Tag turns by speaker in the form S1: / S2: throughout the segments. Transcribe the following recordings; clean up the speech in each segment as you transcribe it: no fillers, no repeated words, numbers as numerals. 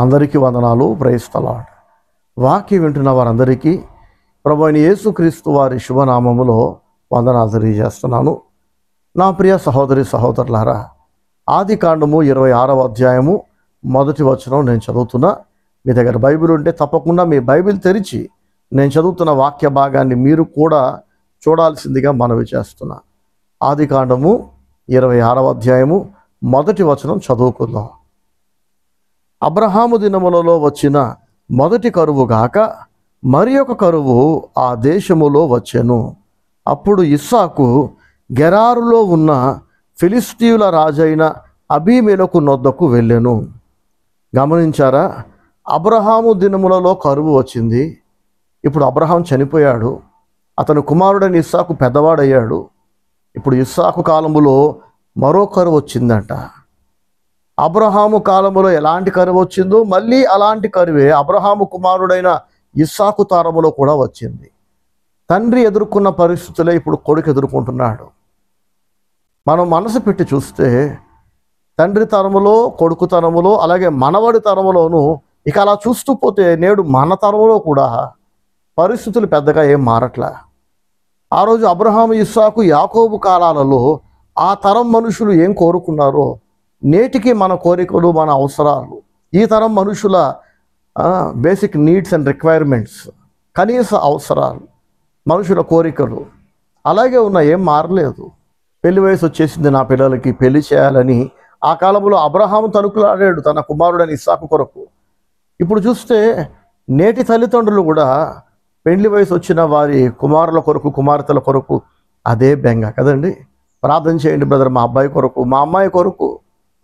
S1: అందరికీ వందనాలు. Praise the lord. వాక్యం వింటున్న వారందరికీ ప్రభువైన యేసుక్రీస్తు వారి శుభనామములో వందనాలు తెలియజేస్తున్నాను. నా ప్రియ సహోదరి సహోదరులారా, ఆదికాండము 26వ అధ్యాయము మొదటి వచనం నేను చదువుతున్నా. మీ దగ్గర బైబిల్ ఉంటే తప్పకుండా మీ బైబిల్ తెరిచి నేను చదువుతున్న వాక్య భాగాన్ని మీరు కూడా చూడాల్సిందిగా మనవి చేస్తున్నా. ఆదికాండము 26వ అధ్యాయము మొదటి వచనం చదువుకుందాం. అబ్రహాము దినములలో వచ్చిన మొదటి కరువు గాక మరి ఒక కరువు ఆ దేశములో వచ్చెను. అప్పుడు ఇస్సాకు గెరారులో ఉన్న ఫిలిష్తీయుల రాజైన అబీమెలెకు నొద్దకు వెళ్ళెను. గమనించారా? అబ్రహాము దినములలో కరువు వచ్చింది. ఇప్పుడు అబ్రహాం చనిపోయాడు. అతని కుమారుడైన ఇస్సాకు పెద్దవాడయ్యాడు. ఇప్పుడు ఇస్సాకు కాలములో మరో కరువు వచ్చిందంట. అబ్రహాము కాలములో ఎలాంటి కరువు వచ్చిందో మళ్ళీ అలాంటి కరువే అబ్రహాము కుమారుడైన ఇస్సాకు తరములో కూడా వచ్చింది. తండ్రి ఎదుర్కొన్న పరిస్థితులే ఇప్పుడు కొడుకు ఎదుర్కొంటున్నాడు. మనం మనసు పెట్టి చూస్తే తండ్రి తరములో, కొడుకు తరములో, అలాగే మనవడి తరములోనూ ఇక అలా చూస్తూ పోతే నేడు మన తరములో కూడా పరిస్థితులు పెద్దగా ఏం మారట్లా. ఆ రోజు అబ్రహాము, ఇస్సాకు, యాకోబు కాలాలలో ఆ తరం మనుషులు ఏం కోరుకున్నారో నేటికి మన కోరికలు, మన అవసరాలు, ఈ తరం మనుషుల బేసిక్ నీడ్స్ అండ్ రిక్వైర్మెంట్స్, కనీస అవసరాలు, మనుషుల కోరికలు అలాగే ఉన్నాయి. ఏం మారలేదు. పెళ్లి వయసు వచ్చేసింది, నా పిల్లలకి పెళ్లి చేయాలని ఆ కాలంలో అబ్రహాము తణుకులాడాడు తన కుమారుడైన ఇస్సాకు కొరకు. ఇప్పుడు చూస్తే నేటి తల్లిదండ్రులు కూడా పెళ్లి వయసు వచ్చిన వారి కుమారుల కొరకు, కుమార్తెల కొరకు అదే బెంగ కదండి. ప్రార్థన చేయండి బ్రదర్, మా అబ్బాయి కొరకు, మా అమ్మాయి కొరకు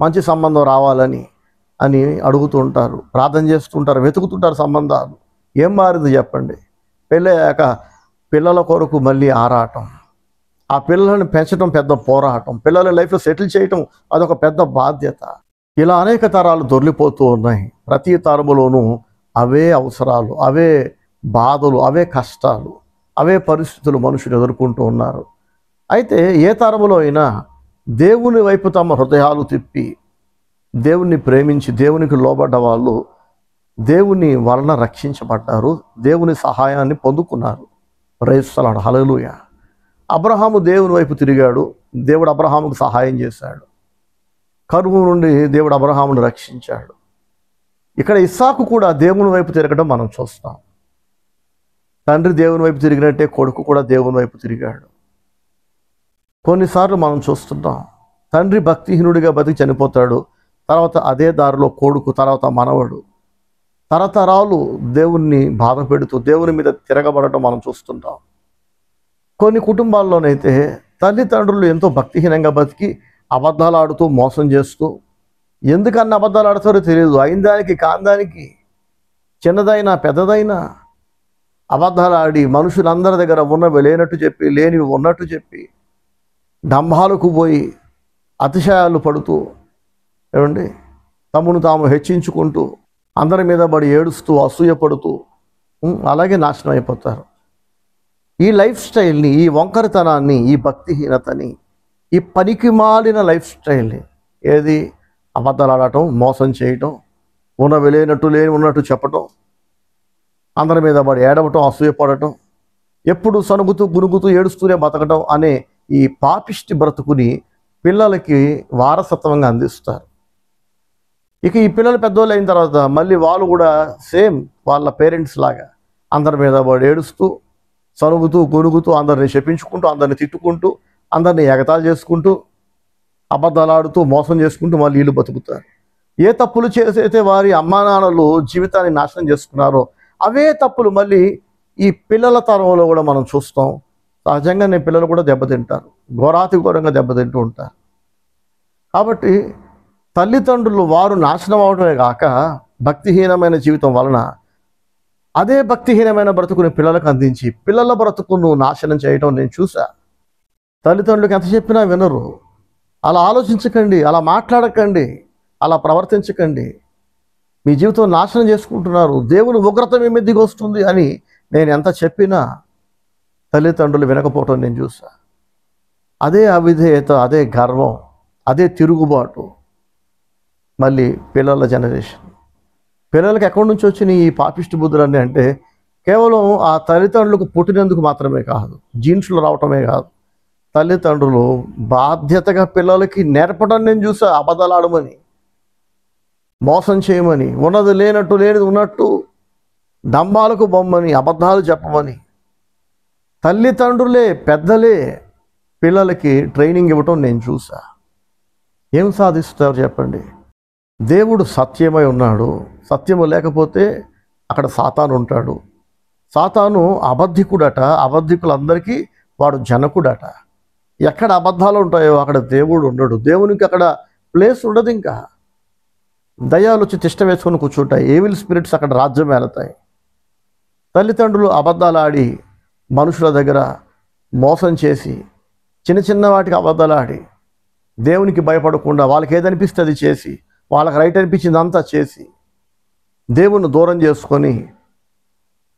S1: మంచి సంబంధం రావాలని అని అడుగుతూ ఉంటారు, ప్రార్థన చేస్తుంటారు, వెతుకుతుంటారు సంబంధాలు. ఏం మారింది చెప్పండి? పెళ్ళయ్యాక పిల్లల కొరకు మళ్ళీ ఆరాటం, ఆ పిల్లలను పెంచడం పెద్ద పోరాటం, పిల్లల లైఫ్లో సెటిల్ చేయటం అదొక పెద్ద బాధ్యత. ఇలా అనేక తరాలు దొర్లిపోతూ ఉన్నాయి. ప్రతి తరములోనూ అవే అవసరాలు, అవే బాధలు, అవే కష్టాలు, అవే పరిస్థితులు మనుషులు ఎదుర్కొంటూ ఉన్నారు. అయితే ఏ తరములో అయినా దేవుని వైపు తమ హృదయాలు తిప్పి దేవుణ్ణి ప్రేమించి దేవునికి లోబడ్డ వాళ్ళు దేవుని వలన రక్షించబడ్డారు, దేవుని సహాయాన్ని పొందుకున్నారు. ప్రైజ్ ది లార్డ్, హల్లెలూయా. అబ్రహాము దేవుని వైపు తిరిగాడు, దేవుడు అబ్రహాముకు సహాయం చేశాడు. కరువు నుండి దేవుడు అబ్రహామును రక్షించాడు. ఇక్కడ ఇస్సాకు కూడా దేవుని వైపు తిరగడం మనం చూస్తాం. తండ్రి దేవుని వైపు తిరిగినట్టే కొడుకు కూడా దేవుని వైపు తిరిగాడు. కొన్నిసార్లు మనం చూస్తున్నాం, తండ్రి భక్తిహీనుడిగా బతికి చనిపోతాడు, తర్వాత అదే దారిలో కొడుకు, తర్వాత మనవడు తరతరాలు దేవుణ్ణి బాధ పెడుతూ దేవుని మీద తిరగబడటం మనం చూస్తుంటాం. కొన్ని కుటుంబాల్లోనైతే తల్లిదండ్రులు ఎంతో భక్తిహీనంగా బతికి అబద్ధాలు ఆడుతూ మోసం చేస్తూ, ఎందుకన్నా అబద్ధాలు ఆడతారో తెలియదు, అయిన దానికి కాందానికి, చిన్నదైనా పెద్దదైనా అబద్ధాలు ఆడి మనుషులందరి దగ్గర ఉన్నవి లేనట్టు చెప్పి, లేనివి ఉన్నట్టు చెప్పి, డంబాలకు పోయి అతిశయాలు పడుతూ, ఏమండి, తమను తాము హెచ్చించుకుంటూ, అందరి మీద పడి ఏడుస్తూ, అసూయపడుతూ అలాగే నాశనం అయిపోతారు. ఈ లైఫ్ స్టైల్ని, ఈ వంకరతనాన్ని, ఈ భక్తిహీనతని, ఈ పనికిమాలిన లైఫ్ స్టైల్ని, ఏది అబద్ధాలు ఆడటం, మోసం చేయటం, ఉన్నవి లేనట్టు లేని ఉన్నట్టు చెప్పటం, అందరి మీద పడి ఏడవటం, అసూయపడటం, ఎప్పుడు సనుగుతూ గునుగుతూ ఏడుస్తూనే బతకటం అనే ఈ పాపిష్టి బ్రతుకుని పిల్లలకి వారసత్వంగా అందిస్తారు. ఇక ఈ పిల్లలు పెద్దోళ్ళు అయిన తర్వాత మళ్ళీ వాళ్ళు కూడా సేమ్ వాళ్ళ పేరెంట్స్ లాగా అందరి మీద పడి ఏడుస్తూ, సనుగుతూ గునుగుతూ, అందరిని శపించుకుంటూ, అందరిని తిట్టుకుంటూ, అందరినీ ఎగతాళి చేసుకుంటూ, అబద్ధాలు ఆడుతూ, మోసం చేసుకుంటూ మళ్ళీ వీళ్ళు బతుకుతారు. ఏ తప్పులు చేసైతే వారి అమ్మా నాన్నలు జీవితాన్ని నాశనం చేసుకున్నారో అవే తప్పులు మళ్ళీ ఈ పిల్లల తరంలో కూడా మనం చూస్తాం. సహజంగానే పిల్లలు కూడా దెబ్బతింటారు, ఘోరాతి ఘోరంగా దెబ్బతింటూ ఉంటారు. కాబట్టి తల్లిదండ్రులు వారు నాశనం అవడమే కాక భక్తిహీనమైన జీవితం వలన అదే భక్తిహీనమైన బ్రతుకుని పిల్లలకు అందించి పిల్లల బ్రతుకును నాశనం చేయడం నేను చూసా. తల్లిదండ్రులకు ఎంత చెప్పినా వినరు. అలా ఆలోచించకండి, అలా మాట్లాడకండి, అలా ప్రవర్తించకండి, మీ జీవితం నాశనం చేసుకుంటున్నారు, దేవుని ఉగ్రత మీ మీదకి వస్తుంది అని నేను ఎంత చెప్పినా తల్లిదండ్రులు వినకపోవటం నేను చూసా. అదే అవిధేయత, అదే గర్వం, అదే తిరుగుబాటు మళ్ళీ పిల్లల జనరేషన్. పిల్లలకి ఎక్కడి నుంచి వచ్చినాయి ఈ పాపిష్టి బుద్ధులన్నీ అంటే కేవలం ఆ తల్లిదండ్రులకు పుట్టినందుకు మాత్రమే కాదు, జీన్స్లో రావటమే కాదు. తల్లిదండ్రులు బాధ్యతగా పిల్లలకి నేర్పడం నేను చూసా. అబద్ధాలు ఆడమని, మోసం చేయమని, ఉన్నది లేనట్టు లేనిది ఉన్నట్టు, డంబాలకు బొమ్మని, అబద్ధాలు చెప్పమని తల్లిదండ్రులే పెద్దలే పిల్లలకి ట్రైనింగ్ ఇవ్వటం నేను చూసా. ఏం సాధిస్తారు చెప్పండి? దేవుడు సత్యమై ఉన్నాడు. సత్యము లేకపోతే అక్కడ సాతాను ఉంటాడు. సాతాను అబద్ధికుడట. అబద్ధికులందరికీ వాడు జనకుడట. ఎక్కడ అబద్ధాలు ఉంటాయో అక్కడ దేవుడు ఉండడు. దేవునికి అక్కడ ప్లేస్ ఉండదు. ఇంకా దయ్యాలు వచ్చి తిష్ట వేసుకొని కూర్చుంటాయి. ఏవిల్ స్పిరిట్స్ అక్కడ రాజ్యం వెళతాయి. తల్లిదండ్రులు అబద్ధాలు ఆడి మనుషుల దగ్గర మోసం చేసి చిన్న చిన్న వాటికి అబద్ధాలు ఆడి దేవునికి భయపడకుండా వాళ్ళకి ఏదనిపిస్తే అది చేసి వాళ్ళకి రైట్ అనిపించింది అంతా చేసి దేవుణ్ణి దూరం చేసుకొని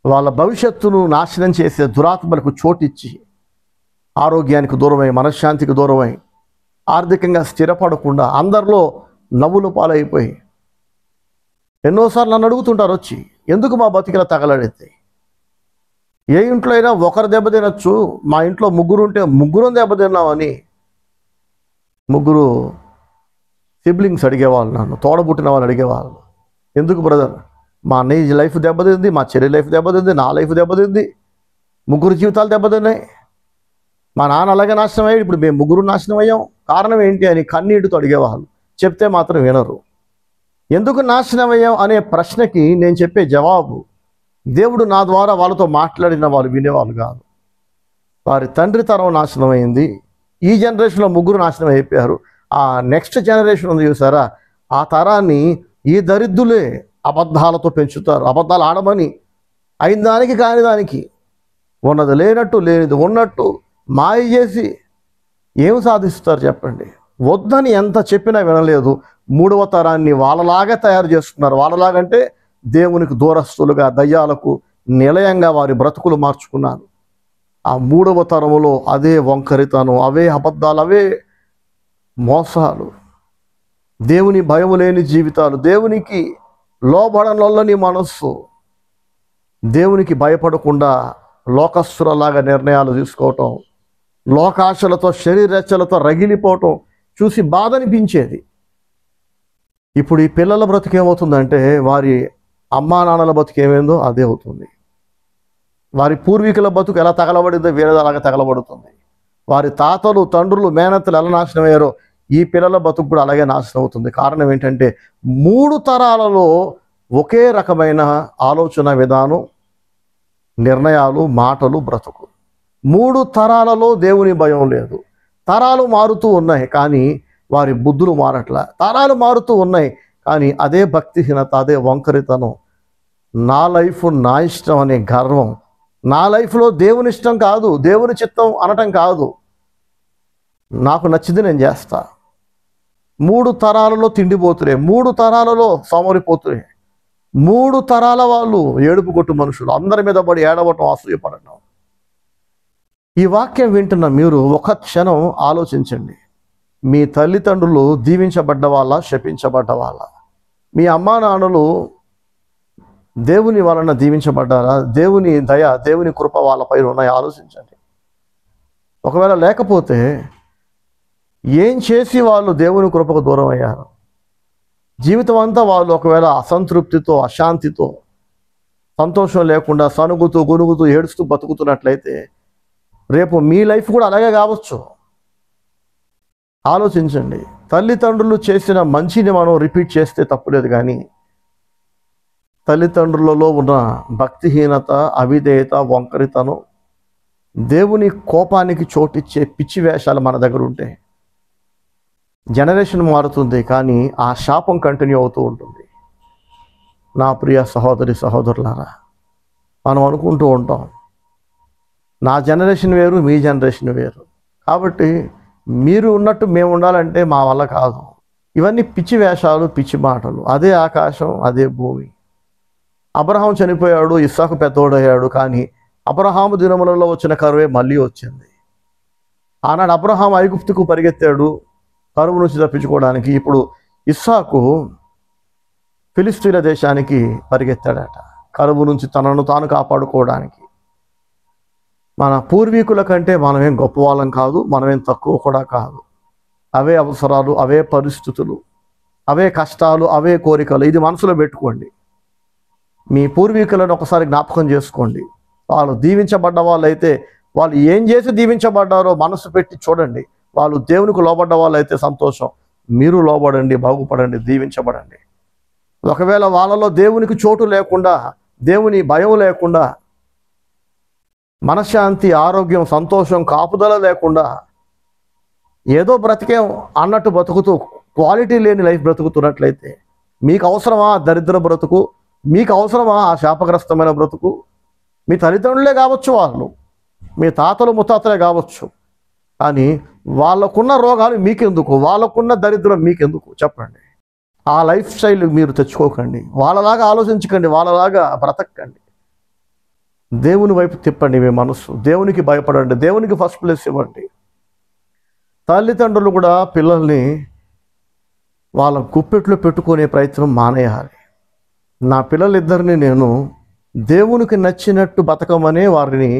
S1: వాళ్ళ భవిష్యత్తును నాశనం చేసే దురాత్మలకు చోటిచ్చి ఆరోగ్యానికి దూరమై, మనశ్శాంతికి దూరమై, ఆర్థికంగా స్థిరపడకుండా అందరిలో నవ్వులు పాలైపోయి ఎన్నోసార్లు నన్ను అడుగుతుంటారు వచ్చి, ఎందుకు మా బతికిలా తగలడితే? ఏ ఇంట్లో అయినా ఒకరు దెబ్బతినొచ్చు. మా ఇంట్లో ముగ్గురు ఉంటే ముగ్గురు దెబ్బతిన్నామని ముగ్గురు సిబ్లింగ్స్ అడిగేవాళ్ళు, నన్ను తోడబుట్టిన వాళ్ళు అడిగేవాళ్ళు. ఎందుకు బ్రదర్? మా అన్నయ్య లైఫ్ దెబ్బతింది, మా చెల్లి లైఫ్ దెబ్బతింది, నా లైఫ్ దెబ్బతింది, ముగ్గురు జీవితాలు దెబ్బతిన్నాయి. మా నాన్న అలాగే నాశనం అయ్యాడు, ఇప్పుడు మేము ముగ్గురు నాశనం అయ్యాం. కారణం ఏంటి అని కన్నీటితో అడిగేవాళ్ళు. చెప్తే మాత్రం వినరు. ఎందుకు నాశనం అయ్యాం అనే ప్రశ్నకి నేను చెప్పే జవాబు, దేవుడు నా ద్వారా వాళ్ళతో మాట్లాడిన వాళ్ళు వినేవాళ్ళు కాదు. వారి తండ్రి తరం నాశనం అయింది. ఈ జనరేషన్లో ముగ్గురు నాశనం అయిపోయారు. ఆ నెక్స్ట్ జనరేషన్ ఉంది చూసారా, ఆ తరాన్ని ఈ దరిద్రులే అబద్ధాలతో పెంచుతారు. అబద్ధాలు ఆడమని, అయిన దానికి కాని దానికి, ఉన్నది లేనట్టు లేనిది ఉన్నట్టు మాయ చేసి ఏం సాధిస్తారు చెప్పండి? వద్దని ఎంత చెప్పినా వినలేదు. మూడవ తరాన్ని వాళ్ళలాగా తయారు చేస్తున్నారు. వాళ్ళలాగంటే దేవునికి దూరస్తులుగా, దయ్యాలకు నిలయంగా వారి బ్రతుకులు మార్చుకున్నారు. ఆ మూడవ తరములో అదే వంకరితనం, అవే అబద్ధాలు, అవే మోసాలు, దేవుని భయం లేని జీవితాలు, దేవునికి లోబడనొల్లని మనస్సు, దేవునికి భయపడకుండా లోకస్తులలాగా నిర్ణయాలు తీసుకోవటం, లోకాశలతో శరీరచ్చలతో రగిలిపోవటం చూసి బాధ అనిపించేది. ఇప్పుడు ఈ పిల్లల బ్రతుకేమవుతుందంటే వారి అమ్మా నాన్నల బతుకు ఏమైందో అదే అవుతుంది. వారి పూర్వీకుల బతుకు ఎలా తగలబడిందో వేరేది అలాగే తగలబడుతుంది. వారి తాతలు, తండ్రులు, మేనత్తలు ఎలా నాశనం అయ్యారో ఈ పిల్లల బతుకు కూడా అలాగే నాశనం అవుతుంది. కారణం ఏంటంటే 3 తరాలలో ఒకే రకమైన ఆలోచన విధానం, నిర్ణయాలు, మాటలు, బ్రతుకు. 3 తరాలలో దేవుని భయం లేదు. తరాలు మారుతూ ఉన్నాయి కానీ వారి బుద్ధులు మారట్లా. తరాలు మారుతూ ఉన్నాయి కానీ అదే భక్తిహీనత, అదే వంకరితనం, నా లైఫ్ నా ఇష్టం అనే గర్వం, నా లైఫ్లో దేవుని ఇష్టం కాదు, దేవుని చిత్తం అనటం కాదు, నాకు నచ్చింది నేను చేస్తా. 3 తరాలలో తిండిపోతురే, 3 తరాలలో సోమరిపోతురే, 3 తరాల వాళ్ళు ఏడుపు కొట్టు మనుషులు, అందరి మీద పడి ఏడవటం, అసూయపడటం. ఈ వాక్యం వింటున్న మీరు ఒక క్షణం ఆలోచించండి. మీ తల్లిదండ్రులు దీవించబడ్డ వాళ్ళ, శపించబడ్డ వాళ్ళ? మీ అమ్మా నాన్నలు దేవుని వలన దీవించబడ్డారా? దేవుని దయ, దేవుని కృప వాళ్ళపై ఉన్నాయి? ఆలోచించండి. ఒకవేళ లేకపోతే ఏం చేసి వాళ్ళు దేవుని కృపకు దూరం అయ్యారు? జీవితం అంతా వాళ్ళు ఒకవేళ అసంతృప్తితో, అశాంతితో, సంతోషం లేకుండా సనుగుతూ, గొనుగుతూ, ఏడుస్తూ బతుకుతున్నట్లయితే రేపు మీ లైఫ్ కూడా అలాగే కావచ్చు. ఆలోచించండి. తల్లిదండ్రులు చేసిన మంచిని మనం రిపీట్ చేస్తే తప్పులేదు, కానీ తల్లిదండ్రులలో ఉన్న భక్తిహీనత, అవిధేయత, వంకరితనం, దేవుని కోపానికి చోటిచ్చే పిచ్చి వేషాలు మన దగ్గర ఉంటే జనరేషన్ మారుతుంది కానీ ఆ శాపం కంటిన్యూ అవుతూ ఉంటుంది. నా ప్రియ సహోదరి సహోదరులారా, మనం అనుకుంటూ ఉంటాం నా జనరేషన్ వేరు, మీ జనరేషన్ వేరు, కాబట్టి మీరు ఉన్నట్టు మేము ఉండాలంటే మా వల్ల కాదు. ఇవన్నీ పిచ్చి వేషాలు, పిచ్చి మాటలు. అదే ఆకాశం, అదే భూమి. అబ్రహాం చనిపోయాడు, ఇస్సాకు పెద్దోడయ్యాడు, కానీ అబ్రహాము దినములలో వచ్చిన కరువే మళ్ళీ వచ్చింది. ఆనాడు అబ్రహాం ఐగుప్తుకు పరిగెత్తాడు కరువు నుంచి తప్పించుకోవడానికి. ఇప్పుడు ఇస్సాకు ఫిలిస్తీన్ల దేశానికి పరిగెత్తాడట, కరువు నుంచి తనను తాను కాపాడుకోవడానికి. మన పూర్వీకుల కంటే మనమేం గొప్పవాళ్ళం కాదు, మనమేం తక్కువ కూడా కాదు. అవే అవసరాలు, అవే పరిస్థితులు, అవే కష్టాలు, అవే కోరికలు. ఇది మనసులో పెట్టుకోండి. మీ పూర్వీకులను ఒకసారి జ్ఞాపకం చేసుకోండి. వాళ్ళు దీవించబడ్డ వాళ్ళైతే వాళ్ళు ఏం చేసి దీవించబడ్డారో మనసు పెట్టి చూడండి. వాళ్ళు దేవునికి లోబడ్డ వాళ్ళైతే సంతోషం. మీరు లోబడండి, బాగుపడండి, దీవించబడండి. ఒకవేళ వాళ్ళలో దేవునికి చోటు లేకుండా, దేవుని భయం లేకుండా, మనశ్శాంతి, ఆరోగ్యం, సంతోషం, కాపుదల లేకుండా ఏదో బ్రతికేం అన్నట్టు బ్రతుకుతూ క్వాలిటీ లేని లైఫ్ బ్రతుకుతున్నట్లయితే మీకు అవసరమా దరిద్ర బ్రతుకు? మీకు అవసరమా ఆ శాపగ్రస్తమైన బ్రతుకు? మీ తల్లిదండ్రులే కావచ్చు, వాళ్ళు మీ తాతలు ముత్తాతలే కావచ్చు, కానీ వాళ్ళకున్న రోగాలు మీకెందుకు? వాళ్ళకున్న దరిద్రం మీకెందుకు? చెప్పండి. ఆ లైఫ్ స్టైల్ మీరు తెచ్చుకోకండి. వాళ్ళలాగా ఆలోచించకండి, వాళ్ళలాగా బ్రతకండి. దేవుని వైపు తిప్పండి మీ మనసు. దేవునికి భయపడండి, దేవునికి ఫస్ట్ ప్లేస్ ఇవ్వండి. తల్లిదండ్రులు కూడా పిల్లల్ని వాళ్ళ గుప్పెట్లో పెట్టుకునే ప్రయత్నం మానేయాలి. నా పిల్లలిద్దరిని నేను దేవునికి నచ్చినట్టు బతకమనే వారిని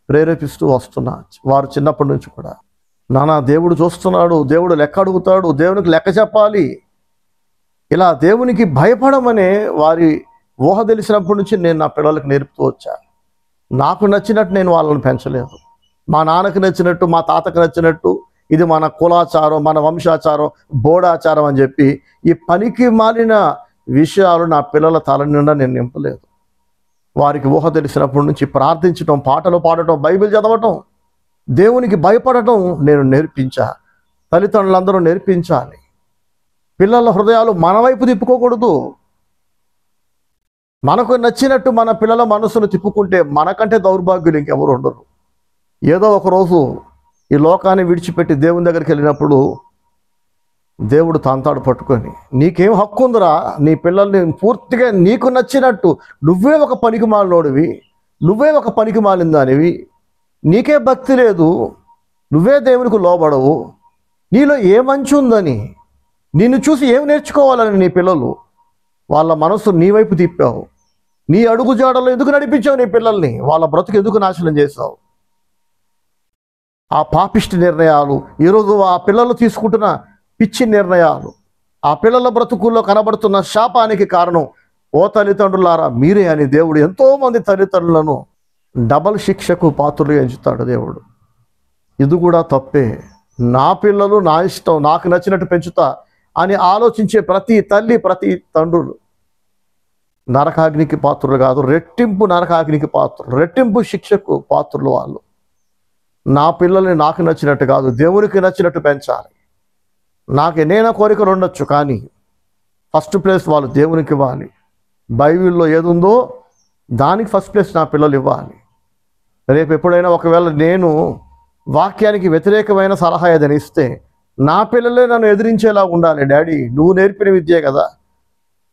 S1: ప్రేరేపిస్తూ వస్తున్నా. వారు చిన్నప్పటి నుంచి కూడా, నాన్న దేవుడు చూస్తున్నాడు, దేవుడు లెక్క అడుగుతాడు, దేవునికి లెక్క చెప్పాలి, ఇలా దేవునికి భయపడమనే వారి ఊహ తెలిసినప్పటి నుంచి నేను నా పిల్లలకు నేర్పుతూ వచ్చా. నాకు నచ్చినట్టు నేను వాళ్ళని పెంచలేదు. మా నాన్నకు నచ్చినట్టు, మా తాతకు నచ్చినట్టు, ఇది మన కులాచారం, మన వంశాచారం, బోడాచారం అని చెప్పి ఈ పనికి మాలిన విషయాలు నా పిల్లల తల నిండా నేను నింపలేదు. వారికి ఊహ తెలిసినప్పటి నుంచి ప్రార్థించటం, పాటలు పాడటం, బైబిల్ చదవటం, దేవునికి భయపడటం నేను నేర్పించా. తల్లిదండ్రులందరూ నేర్పించాలి. పిల్లల హృదయాలు మన వైపు తిప్పుకోకూడదు. మనకు నచ్చినట్టు మన పిల్లల మనసును తిప్పుకుంటే మనకంటే దౌర్భాగ్యులు ఇంకెవరు ఉండరు. ఏదో ఒకరోజు ఈ లోకాన్ని విడిచిపెట్టి దేవుని దగ్గరికి వెళ్ళినప్పుడు దేవుడు తాంతాడు పట్టుకొని, నీకేం హక్కు ఉందిరా నీ పిల్లల్ని పూర్తిగా నీకు నచ్చినట్టు, నువ్వే ఒక పనికి మాలినోడివి, నువ్వే ఒక పనికి మాలిందానివి, నీకే భక్తి లేదు, నువ్వే దేవునికి లోబడవు, నీలో ఏ మంచి ఉందని, నిన్ను చూసి ఏం నేర్చుకోవాలని నీ పిల్లలు వాళ్ళ మనసు నీ వైపు తిప్పావు. నీ అడుగు జాడలో ఎందుకు నడిపించావు నీ పిల్లల్ని? వాళ్ళ బ్రతుకు ఎందుకు నాశనం చేశావు? ఆ పాపిష్టి నిర్ణయాలు, ఈరోజు ఆ పిల్లలు తీసుకుంటున్న పిచ్చి నిర్ణయాలు, ఆ పిల్లల బ్రతుకుల్లో కనబడుతున్న శాపానికి కారణం ఓ తల్లిదండ్రులారా మీరే అని దేవుడు ఎంతోమంది తల్లిదండ్రులను డబల్ శిక్షకు పాత్రలు ఎంచుతాడు దేవుడు. ఇది కూడా తప్పే. నా పిల్లలు నా ఇష్టం, నాకు నచ్చినట్టు పెంచుతా అని ఆలోచించే ప్రతి తల్లి, ప్రతి తండ్రులు నరకాగ్నికి పాత్రులు కాదు, రెట్టింపు నరకాగ్నికి పాత్రులు, రెట్టింపు శిక్షకు పాత్రులు వాళ్ళు. నా పిల్లల్ని నాకు నచ్చినట్టు కాదు, దేవునికి నచ్చినట్టు పెంచాలి. నాకు ఎన్నైనా కోరికలు ఉండొచ్చు, కానీ ఫస్ట్ ప్లేస్ వాళ్ళు దేవునికి ఇవ్వాలి. బైబిల్లో ఏది ఉందో దానికి ఫస్ట్ ప్లేస్ నా పిల్లలు ఇవ్వాలి. రేపు ఎప్పుడైనా ఒకవేళ నేను వాక్యానికి వ్యతిరేకమైన సలహా ఏదైనా ఇస్తే నా పిల్లలే నన్ను ఎదిరించేలా ఉండాలి. డాడీ నువ్వు నేర్పిన విద్యే కదా,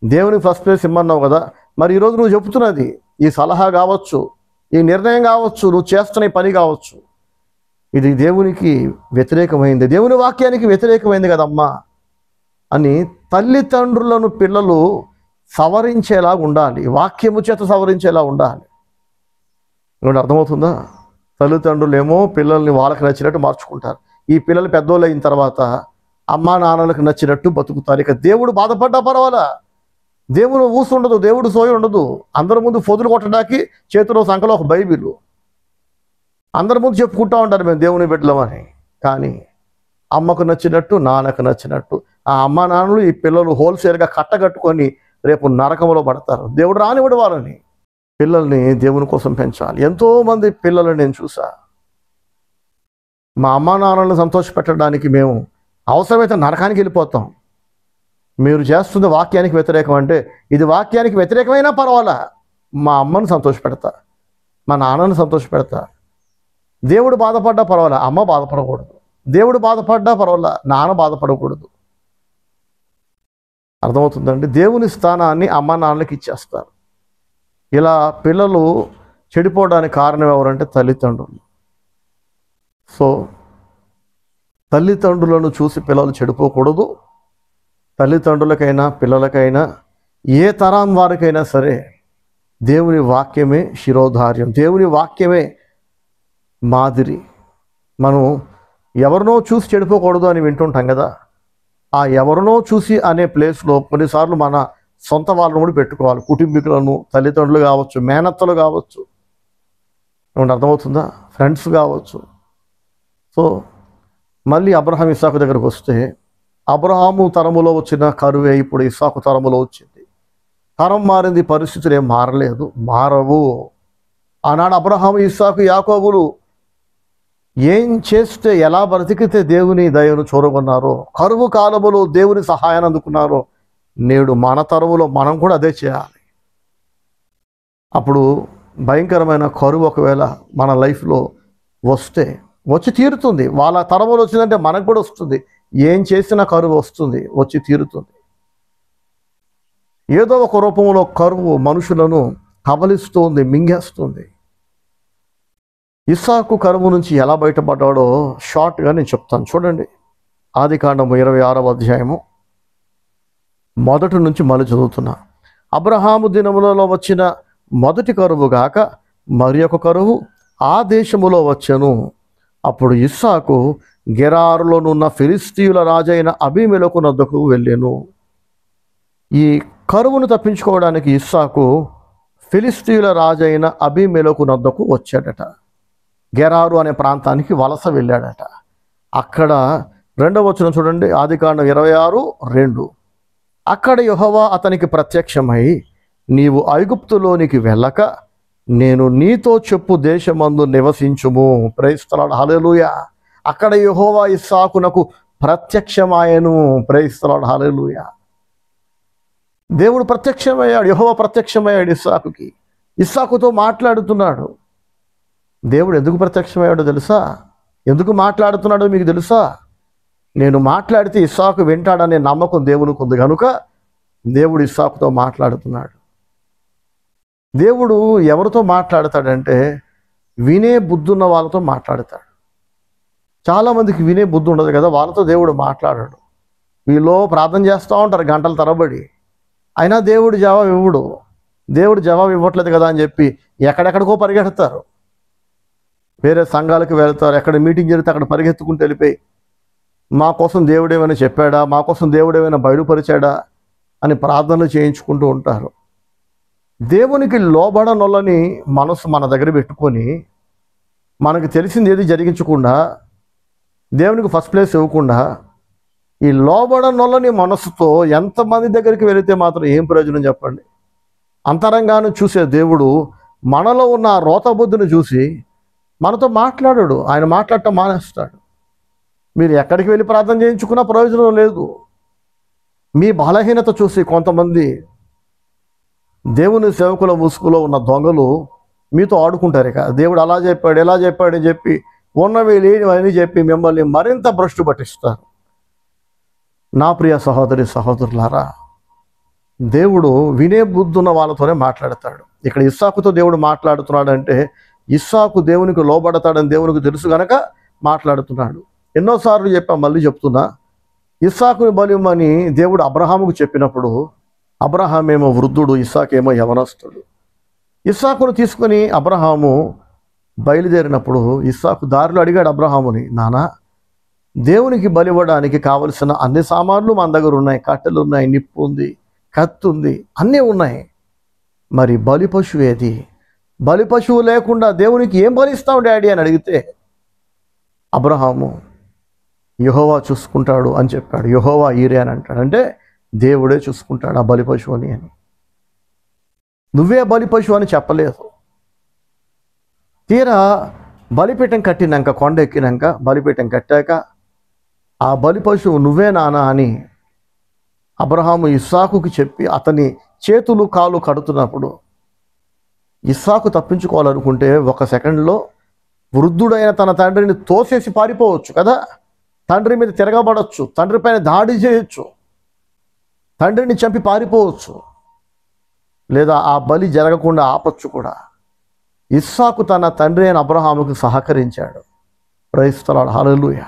S1: దేవునికి ఫస్ట్ ప్లేస్ ఇమ్మన్నావు కదా, మరి ఈరోజు నువ్వు చెబుతున్నది ఈ సలహా కావచ్చు, ఈ నిర్ణయం కావచ్చు, నువ్వు చేస్తున్న ఈ పని కావచ్చు, ఇది దేవునికి వ్యతిరేకమైంది, దేవుని వాక్యానికి వ్యతిరేకమైంది కదమ్మా అని తల్లిదండ్రులను పిల్లలు సవరించేలా ఉండాలి. వాక్యము చేత సవరించేలా ఉండాలి. ఇప్పుడు అర్థమవుతుందా? తల్లిదండ్రులు ఏమో పిల్లల్ని వాళ్ళకి నచ్చినట్టు మార్చుకుంటారు. ఈ పిల్లలు పెద్దోళ్ళు అయిన తర్వాత అమ్మా నాన్నలకు నచ్చినట్టు బతుకుతారు. ఇక దేవుడు బాధపడ్డా పర్వాలా, దేవుడు ఊసు ఉండదు, దేవుడు సోయి ఉండదు. అందరి ముందు పొదులు కొట్టడానికి చేతిలో సంకలో ఒక బైబిల్, అందరి ముందు చెప్పుకుంటూ ఉంటారు మేము దేవుని బిడ్డలమని. కానీ అమ్మకు నచ్చినట్టు, నాన్నకు నచ్చినట్టు ఆ అమ్మ నాన్నలు ఈ పిల్లలు హోల్సేల్గా కట్టగట్టుకొని రేపు నరకంలో పడతారు. దేవుడు రానివ్వడు వాళ్ళని. పిల్లల్ని దేవుని కోసం పెంచాలి. ఎంతోమంది పిల్లలు నేను చూసా, మా అమ్మ నాన్నలను సంతోషపెట్టడానికి మేము అవసరమైతే నరకానికి వెళ్ళిపోతాం. మీరు చేస్తుంది వాక్యానికి వ్యతిరేకం అంటే, ఇది వాక్యానికి వ్యతిరేకమైనా పర్వాలా, మా అమ్మను సంతోషపెడతా, మా నాన్నను సంతోషపెడతా. దేవుడు బాధపడ్డా పర్వాలా, అమ్మ బాధపడకూడదు. దేవుడు బాధపడ్డా పర్వాలా, నాన్న బాధపడకూడదు. అర్థమవుతుందండి? దేవుని స్థానాన్ని అమ్మ నాన్నలకి ఇచ్చేస్తారు. ఇలా పిల్లలు చెడిపోవడానికి కారణం ఎవరంటే తల్లిదండ్రులు. సో తల్లిదండ్రులను చూసి పిల్లలు చెడిపోకూడదు. తల్లిదండ్రులకైనా పిల్లలకైనా ఏ తరం వారికైనా సరే దేవుని వాక్యమే శిరోధార్యం, దేవుని వాక్యమే మాదిరి. మనం ఎవరినో చూసి చెడిపోకూడదు అని వింటుంటాం కదా. ఆ ఎవరినో చూసి అనే ప్లేస్లో కొన్నిసార్లు మన సొంత వాళ్ళను కూడా పెట్టుకోవాలి. కుటుంబీకులను, తల్లిదండ్రులు కావచ్చు, మేనత్తలు కావచ్చు, ఏమంటే అర్థమవుతుందా, ఫ్రెండ్స్ కావచ్చు. సో మళ్ళీ అబ్రహాం ఇస్సాకు దగ్గరకు వస్తే, అబ్రహాము తరములో వచ్చిన కరువే ఇప్పుడు ఇస్సాకు తరములో వచ్చింది. తరం మారింది, పరిస్థితులు ఏం మారలేదు, మారవు. ఆనాడు అబ్రహాము, ఇస్సాకు, యాకోబులు ఏం చేస్తే, ఎలా బ్రతికితే దేవుని దయను చూరగొన్నారో, కరువు కాలములో దేవుని సహాయాన్ని అందుకున్నారో, నేడు మన తరములో మనం కూడా అదే చేయాలి. అప్పుడు భయంకరమైన కరువు ఒకవేళ మన లైఫ్లో వస్తే, వచ్చి తీరుతుంది. వాళ్ళ తరములో వచ్చిందంటే మనకు కూడా వస్తుంది. ఏం చేసినా కరువు వస్తుంది, వచ్చి తీరుతుంది. ఏదో ఒక రూపంలో కరువు మనుషులను కబలిస్తుంది, మింగేస్తుంది. ఇస్సాకు కరువు నుంచి ఎలా బయటపడ్డాడో షార్ట్గా నేను చెప్తాను, చూడండి. ఆదికాండము 26వ అధ్యాయము మొదటి నుంచి మళ్ళీ చదువుతున్నా. అబ్రహాము దినములలో వచ్చిన మొదటి కరువు గాక మరి ఒక కరువు ఆ దేశములో వచ్చెను. అప్పుడు ఇస్సాకు గెరారులోనున్న ఫిలిస్తీయుల రాజైన అబీమెలెకు నద్దకు వెళ్ళెను. ఈ కరువును తప్పించుకోవడానికి ఇస్సాకు ఫిలిస్తీయుల రాజైన అబీమెలెకు నద్దకు వచ్చాడట. గెరారు అనే ప్రాంతానికి వలస వెళ్ళాడట. అక్కడ 2వ వచనం చూడండి, ఆదికాండం 26:2. అక్కడ యెహోవా అతనికి ప్రత్యక్షమై, నీవు ఐగుప్తులోనికి వెళ్ళక నేను నీతో చెప్పు దేశమందు నివసించుము. ప్రైజ్ ది లార్డ్, హల్లెలూయా. అక్కడ యెహోవా ఇస్సాకునకు ప్రత్యక్షమాయెను. ప్రైజ్ ది లార్డ్, హల్లెలూయా. దేవుడు ప్రత్యక్షమయ్యాడు, యెహోవా ప్రత్యక్షమయ్యాడు ఇస్సాకుకి. ఇస్సాకుతో మాట్లాడుతున్నాడు. దేవుడు ఎందుకు ప్రత్యక్షమయ్యాడో తెలుసా? ఎందుకు మాట్లాడుతున్నాడో మీకు తెలుసా? నేను మాట్లాడితే ఇస్సాకు వింటాడనే నమ్మకం దేవునికి ఉంది కనుక దేవుడు ఇస్సాకుతో మాట్లాడుతున్నాడు. దేవుడు ఎవరితో మాట్లాడతాడంటే వినే బుద్ధున్న వాళ్ళతో మాట్లాడతాడు. చాలామందికి వినే బుద్ధి ఉండదు కదా, వాళ్ళతో దేవుడు మాట్లాడాడు. వీళ్ళు ప్రార్థన చేస్తూ ఉంటారు గంటల తరబడి, అయినా దేవుడు జవాబు ఇవ్వడు. దేవుడు జవాబు ఇవ్వట్లేదు కదా అని చెప్పి ఎక్కడెక్కడికో పరిగెడతారు, వేరే సంఘాలకు వెళ్తారు. ఎక్కడ మీటింగ్ జరిగితే అక్కడ పరిగెత్తుకుంటూ వెళ్ళిపోయి మా కోసం దేవుడు ఏమైనా చెప్పాడా, మా కోసం దేవుడు ఏమైనా బయలుపరిచాడా అని ప్రార్థనలు చేయించుకుంటూ ఉంటారు. దేవునికి లోబడనొల్లని మనసు మన దగ్గర పెట్టుకొని మనకు తెలిసింది ఏది జరిగించకుండా, దేవునికి ఫస్ట్ ప్లేస్ ఇవ్వకుండా, ఈ లోబడనొల్లని మనసుతో ఎంతమంది దగ్గరికి వెళితే మాత్రం ఏం ప్రయోజనం చెప్పండి? అంతరంగాను చూసే దేవుడు మనలో ఉన్న రోత బుద్ధిని చూసి మనతో మాట్లాడాడు. ఆయన మాట్లాడటం మానేస్తాడు. మీరు ఎక్కడికి వెళ్ళి ప్రార్థన చేయించుకున్నా ప్రయోజనం లేదు. మీ బలహీనత చూసి కొంతమంది దేవుని సేవకుల ముసుగులో ఉన్న దొంగలు మీతో ఆడుకుంటారు. ఇక దేవుడు అలా చెప్పాడు, ఎలా చెప్పాడు అని చెప్పి ఉన్నవి లేనివని చెప్పి మిమ్మల్ని మరింత భ్రష్టు పట్టిస్తారు. నా ప్రియ సహోదరి సహోదరులారా, దేవుడు వినే బుద్ధున్న వాళ్ళతోనే మాట్లాడతాడు. ఇక్కడ ఇస్సాకుతో దేవుడు మాట్లాడుతున్నాడంటే ఇస్సాకు దేవునికి లోబడతాడని దేవునికి తెలుసు గనక మాట్లాడుతున్నాడు. ఎన్నోసార్లు చెప్పా, మళ్ళీ చెప్తున్నా. ఇస్సాకుని బలిమని దేవుడు అబ్రహాముకు చెప్పినప్పుడు అబ్రహాం ఏమో వృద్ధుడు, ఇస్సాకేమో యవనస్తుడు. ఇస్సాకును తీసుకుని అబ్రహాము బయలుదేరినప్పుడు ఇస్సాకు దారిలో అడిగాడు అబ్రహాముని, నానా దేవునికి బలివ్వడానికి కావలసిన అన్ని సామాన్లు మన దగ్గర ఉన్నాయి, కట్టెలు ఉన్నాయి, నిప్పు ఉంది, కత్తి ఉంది, అన్నీ ఉన్నాయి, మరి బలి పశువు ఏది? బలి పశువు లేకుండా దేవునికి ఏం బలిస్తావు డాడీ అని అడిగితే అబ్రహాము యెహోవా చూసుకుంటాడు అని చెప్పాడు. యెహోవా ఈరే అని అంటాడు, అంటే దేవుడే చూసుకుంటాడు ఆ బలి పశువుని అని. నువ్వే బలి పశువు అని చెప్పలేదు. తీరా బలిపీఠం కట్టినాక, కొండ ఎక్కినాక, బలిపీఠం కట్టాక ఆ బలి పశువు నువ్వే నానా అని అబ్రహాము ఇస్సాకుకి చెప్పి అతని చేతులు కాళ్ళు కడుతున్నప్పుడు ఇస్సాకు తప్పించుకోవాలనుకుంటే 1 సెకండ్లో వృద్ధుడైన తన తండ్రిని తోసేసి పారిపోవచ్చు కదా. తండ్రి మీద తిరగబడవచ్చు, తండ్రి పైన దాడి చేయొచ్చు, తండ్రిని చంపి పారిపోవచ్చు, లేదా ఆ బలి జరగకుండా ఆపచ్చు కూడా. ఇస్సాకు తన తండ్రి అయిన అబ్రహాముకు సహకరించాడు. ప్రైజ్ ది లార్డ్, హల్లెలూయా.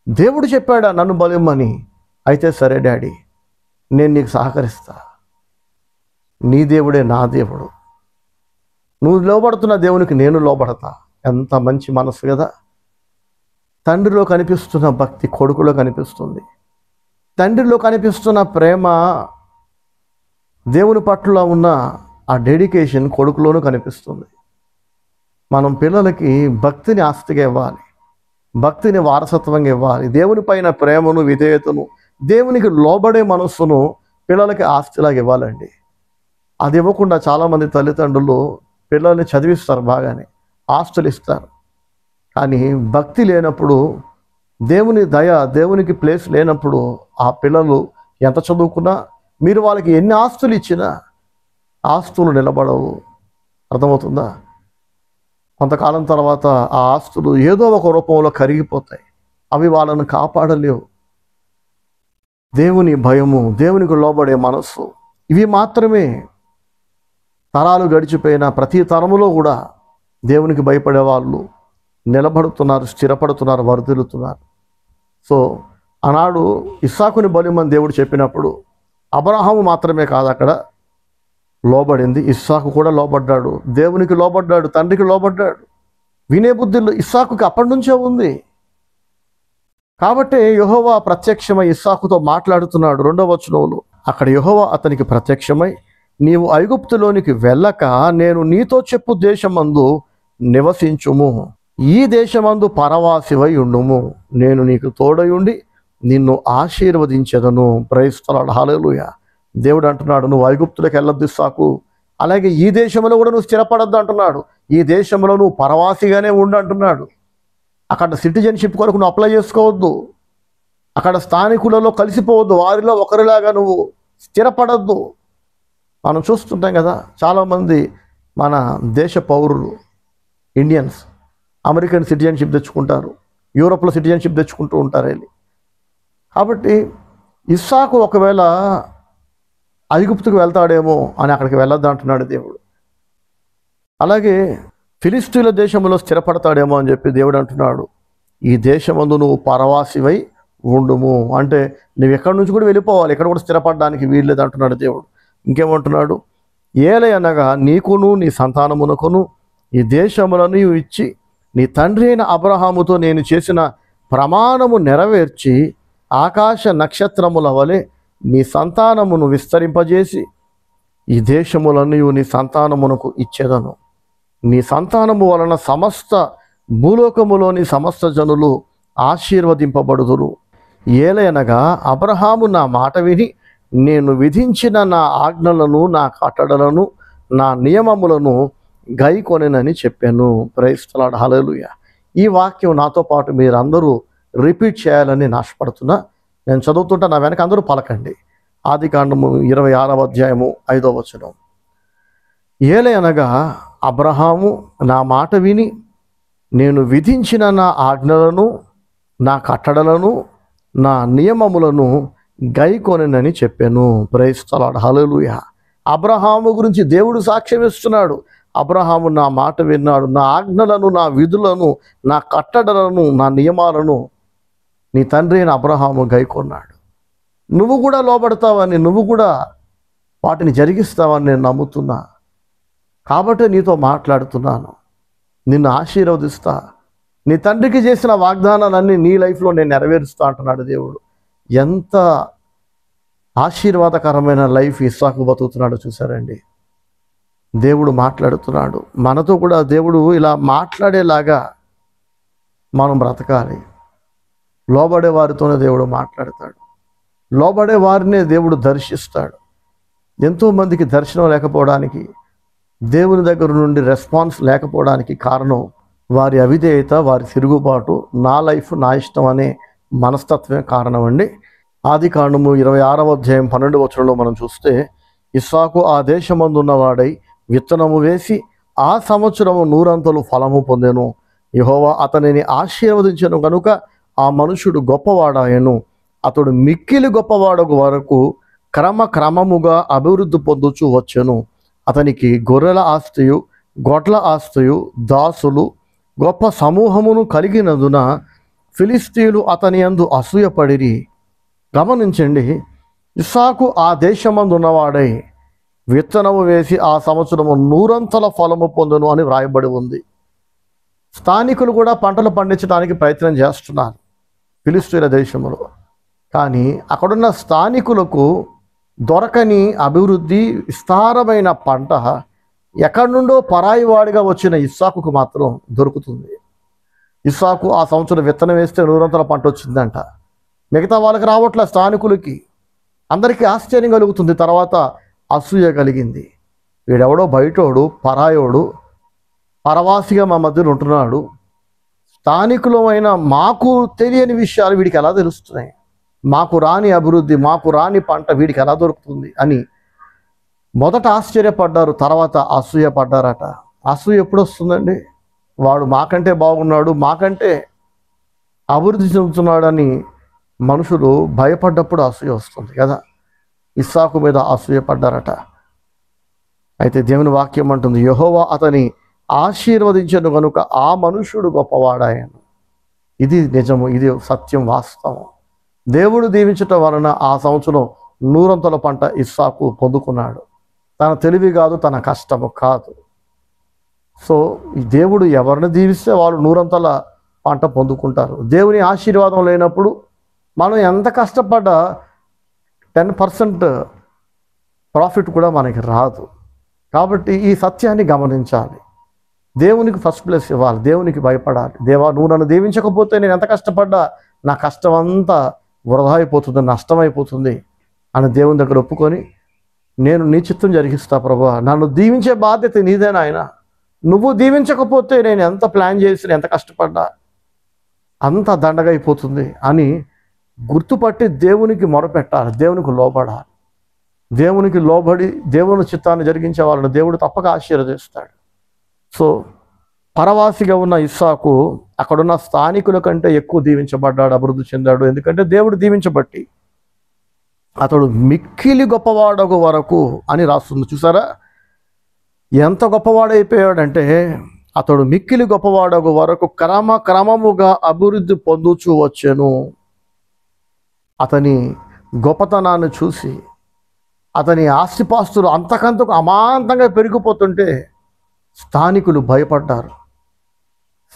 S1: దేవుడు చెప్పాడా నన్ను బలిమ్మని? అయితే సరే డాడీ, నేను నీకు సహకరిస్తా. నీ దేవుడే నా దేవుడు, నువ్వు లోబడుతున్న దేవునికి నేను లోబడతా. ఎంత మంచి మనసు కదా. తండ్రిలో కనిపిస్తున్న భక్తి కొడుకులో కనిపిస్తుంది. తండ్రిలో కనిపిస్తున్న ప్రేమ, దేవుని పట్ల ఉన్న ఆ డెడికేషన్ కొడుకులోనూ కనిపిస్తుంది. మనం పిల్లలకి భక్తిని ఆస్తిగా ఇవ్వాలి, భక్తిని వారసత్వంగా ఇవ్వాలి. దేవుని పైన ప్రేమను, విధేయతను, దేవునికి లోబడే మనస్సును పిల్లలకి ఆస్తిలాగా ఇవ్వాలండి. అది ఇవ్వకుండా చాలామంది తల్లిదండ్రులు పిల్లల్ని చదివిస్తారు, బాగానే ఆస్తులు ఇస్తారు. కానీ భక్తి లేనప్పుడు, దేవుని దయ, దేవునికి ప్లేస్ లేనప్పుడు ఆ పిల్లలు ఎంత చదువుకున్నా, మీరు వాళ్ళకి ఎన్ని ఆస్తులు ఇచ్చినా ఆస్తులు నిలబడవు. అర్థమవుతుందా? కొంతకాలం తర్వాత ఆ ఆస్తులు ఏదో ఒక రూపంలో కరిగిపోతాయి. అవి వాళ్ళను కాపాడలేవు. దేవుని భయము, దేవునికి లోబడే మనస్సు, ఇవి మాత్రమే. తరాలు గడిచిపోయిన ప్రతి తరములో కూడా దేవునికి భయపడే వాళ్ళు నిలబడుతున్నారు, స్థిరపడుతున్నారు, వర్ధిల్లుతున్నారు. సో ఆనాడు ఇస్సాకుని బలిమని దేవుడు చెప్పినప్పుడు అబ్రహాము మాత్రమే కాదు అక్కడ లోబడింది, ఇస్సాకు కూడా లోబడ్డాడు. దేవునికి లోబడ్డాడు, తండ్రికి లోబడ్డాడు. వినే బుద్ధిలో ఇస్సాకుకి అప్పటి నుంచే ఉంది. కాబట్టి యెహోవా ప్రత్యక్షమై ఇస్సాకుతో మాట్లాడుతున్నాడు. 2వ వచనంలో అక్కడ యెహోవా అతనికి ప్రత్యక్షమై, నీవు ఐగుప్తులోనికి వెళ్ళక నేను నీతో చెప్పు దేశమందు నివసించుము, ఈ దేశమందు పరవాసివై ఉండుము, నేను నీకు తోడయుండి నిన్ను ఆశీర్వదించెదను. ప్రైజ్ ది లార్డ్, హల్లెలూయా. దేవుడు అంటున్నాడు, నువ్వు ఐగుప్తులకు వెళ్ళొద్దు ఇస్సాకు, అలాగే ఈ దేశంలో కూడా నువ్వు స్థిరపడద్దు అంటున్నాడు. ఈ దేశంలో నువ్వు పరవాసిగానే ఉండు అంటున్నాడు. అక్కడ సిటిజన్షిప్ కొరకు నువ్వు అప్లై చేసుకోవద్దు, అక్కడ స్థానికులలో కలిసిపోవద్దు, వారిలో ఒకరిలాగా నువ్వు స్థిరపడద్దు. మనం చూస్తుంటాం కదా, చాలామంది మన దేశ పౌరులు, ఇండియన్స్ అమెరికన్ సిటిజన్షిప్ తెచ్చుకుంటారు, యూరోప్లో సిటిజన్షిప్ తెచ్చుకుంటూ ఉంటారు వెళ్ళి. కాబట్టి ఇస్సాకు ఒకవేళ ఐగుప్తుకు వెళ్తాడేమో అని అక్కడికి వెళ్ళొద్దు అంటున్నాడు దేవుడు. అలాగే ఫిలిస్తీన్ల దేశంలో స్థిరపడతాడేమో అని చెప్పి దేవుడు అంటున్నాడు, ఈ దేశమందు నువ్వు పరవాసివై ఉండుము. అంటే నువ్వు ఎక్కడి నుంచి కూడా వెళ్ళిపోవాలి, ఎక్కడ కూడా స్థిరపడడానికి వీల్లేదు అంటున్నాడు దేవుడు. ఇంకేమంటున్నాడు, ఏలయనగా నీకును నీ సంతానమునకును ఈ దేశములను ఇచ్చి నీ తండ్రి అయిన అబ్రహాముతో నేను చేసిన ప్రమాణము నెరవేర్చి ఆకాశ నక్షత్రముల వలె నీ సంతానమును విస్తరింపజేసి ఈ దేశములన్నీ నీ సంతానమునకు ఇచ్చేదను. నీ సంతానము వలన సమస్త భూలోకములోని సమస్త జనులు ఆశీర్వదింపబడుదురు. ఏలయనగా అబ్రహాము నా మాట విని నేను విధించిన నా ఆజ్ఞలను, నా కట్టడలను, నా నియమములను గైకొనెనని చెప్పాను. ప్రైజ్ ది లార్డ్, హల్లెలూయా. ఈ వాక్యం నాతో పాటు మీరందరూ రిపీట్ చేయాలని నాశపడుతున్నా. నేను చదువుతుంటా, నా వెనక అందరూ పలకండి. ఆదికాండము 26వ అధ్యాయము 5వ వచనం. ఏలయనగా అబ్రహాము నా మాట విని నేను విధించిన నా ఆజ్ఞలను, నా కట్టడలను, నా నియమములను గైకొనెనని చెప్పాను. ప్రైజ్ ది లార్డ్, హల్లెలూయా. అబ్రహాము గురించి దేవుడు సాక్ష్యం ఇస్తున్నాడు. అబ్రహాము నా మాట విన్నాడు, నా ఆజ్ఞలను, నా విధులను, నా కట్టడలను, నా నియమాలను నీ తండ్రి అయిన అబ్రహాము గైకొన్నాడు. నువ్వు కూడా లోబడతావని, నువ్వు కూడా వాటిని జరిగిస్తావని నేను నమ్ముతున్నా. కాబట్టి నీతో మాట్లాడుతున్నాను, నిన్ను ఆశీర్వదిస్తా, నీ తండ్రికి చేసిన వాగ్దానాలన్నీ నీ లైఫ్లో నేను నెరవేరుస్తా అంటున్నాడు దేవుడు. ఎంత ఆశీర్వాదకరమైన లైఫ్ ఇస్సాకు బతుకుతున్నాడు చూసారండి. దేవుడు మాట్లాడుతున్నాడు మనతో కూడా. దేవుడు ఇలా మాట్లాడేలాగా మనం బ్రతకాలి. లోబడే వారితోనే దేవుడు మాట్లాడతాడు, లోబడే వారినే దేవుడు దర్శిస్తాడు. ఎంతోమందికి దర్శనం లేకపోవడానికి, దేవుని దగ్గర నుండి రెస్పాన్స్ లేకపోవడానికి కారణం వారి అవిధేయత, వారి తిరుగుబాటు, నా లైఫ్ నా ఇష్టం అనే మనస్తత్వమే కారణం అండి. ఆదికాండము 26వ అధ్యాయం 12వ వచనంలో మనం చూస్తే, ఇస్సాకు ఆ దేశమందున్నవాడై విత్తనము వేసి ఆ సంవత్సరము 100 ఫలము పొందెను. యెహోవా అతనిని ఆశీర్వదించెను కనుక ఆ మనుషుడు గొప్పవాడాయను. అతడు మిక్కిలి గొప్పవాడగు వరకు క్రమముగా అభివృద్ధి పొందుచూ వచ్చెను. అతనికి గొర్రెల ఆస్తియు, గొడ్ల ఆస్తియు, దాసులు, గొప్ప సమూహమును కలిగినందున ఫిలిస్తీయులు అతని యందు అసూయపడిరి. గమనించండి, ఇస్సాకు ఆ దేశమందున్నవాడై విత్తనము వేసి ఆ సంవత్సరము 100 ఫలము పొందును అని వ్రాయబడి ఉంది. స్థానికులు కూడా పంటలు పండించడానికి ప్రయత్నం చేస్తున్నారు ఫిలిష్తీయుల దేశంలో. కానీ అక్కడున్న స్థానికులకు దొరకని అభివృద్ధి, విస్తారమైన పంట ఎక్కడి నుండో పరాయి వాడిగా వచ్చిన ఇస్సాకుకు మాత్రం దొరుకుతుంది. ఇస్సాకు ఆ సంవత్సరం విత్తనం వేస్తే 100 పంట వచ్చిందంట. మిగతా వాళ్ళకి రావట్లే, స్థానికులకి. అందరికీ ఆశ్చర్యం కలుగుతుంది. తర్వాత అసూయ కలిగింది. వీడెవడో బయటోడు, పరాయోడు, పరవాసిగా మా మధ్యలో ఉంటున్నాడు, స్థానికులమైన మాకు తెలియని విషయాలు వీడికి ఎలా తెలుస్తున్నాయి, మాకు రాని అభివృద్ధి, మాకు రాని పంట వీడికి ఎలా దొరుకుతుంది అని మొదట ఆశ్చర్యపడ్డారు, తర్వాత అసూయ పడ్డారట. అసూయ ఎప్పుడు వస్తుందండి? వాడు మాకంటే బాగున్నాడు, మాకంటే అభివృద్ధి చెందుతున్నాడని మనుషులు భయపడ్డప్పుడు అసూయ వస్తుంది కదా. ఇస్సాకు మీద అసూయ పడ్డారట. అయితే దేవుని వాక్యం అంటుంది, యెహోవా అతని ఆశీర్వదించను కనుక ఆ మనుషుడు గొప్పవాడాయను. ఇది నిజము, ఇది సత్యం, వాస్తవం. దేవుడు దీవించటం వలన ఆ సంవత్సరం 100 పంట ఇస్సాకు పొందుకున్నాడు. తన తెలివి కాదు, తన కష్టము కాదు. సో ఈ దేవుడు ఎవరిని దీవిస్తే వాళ్ళు 100 పంట పొందుకుంటారు. దేవుని ఆశీర్వాదం లేనప్పుడు మనం ఎంత కష్టపడ్డా 10% ప్రాఫిట్ కూడా మనకి రాదు. కాబట్టి ఈ సత్యాన్ని గమనించాలి. దేవునికి ఫస్ట్ ప్లేస్ ఇవ్వాలి, దేవునికి భయపడాలి. దేవా, నువ్వు నన్ను దీవించకపోతే నేను ఎంత కష్టపడ్డా నా కష్టం అంతా వృధా అయిపోతుంది, నష్టమైపోతుంది అని దేవుని దగ్గర ఒప్పుకొని, నేను నీ చిత్తం జరిగిస్తా ప్రభువా, నన్ను దీవించే బాధ్యత నీదే నాయనా, నువ్వు దీవించకపోతే నేను ఎంత ప్లాన్ చేసి ఎంత కష్టపడ్డా అంత దండగా అయిపోతుంది అని గుర్తుపట్టి దేవునికి మొరపెట్టాలి, దేవునికి లోబడాలి. దేవునికి లోబడి దేవుని చిత్తాన్ని జరిగించే వాళ్ళని దేవుడు తప్పక ఆశీర్వదిస్తాడు. సో పరవాసిగా ఉన్న ఇస్సాకు అక్కడున్న స్థానికుల కంటే ఎక్కువ దీవించబడ్డాడు, అభివృద్ధి చెందాడు. ఎందుకంటే దేవుడు దీవించబట్టి అతడు మిక్కిలి గొప్పవాడగు వరకు అని రాస్తుంది. చూసారా ఎంత గొప్పవాడైపోయాడంటే, అతడు మిక్కిలి గొప్పవాడగు వరకు క్రమముగా అభివృద్ధి పొందుచూ వచ్చెను. అతని గొప్పతనాన్ని చూసి, అతని ఆస్తిపాస్తులు అంతకంతకు అమాంతంగా పెరిగిపోతుంటే స్థానికులు భయపడ్డారు,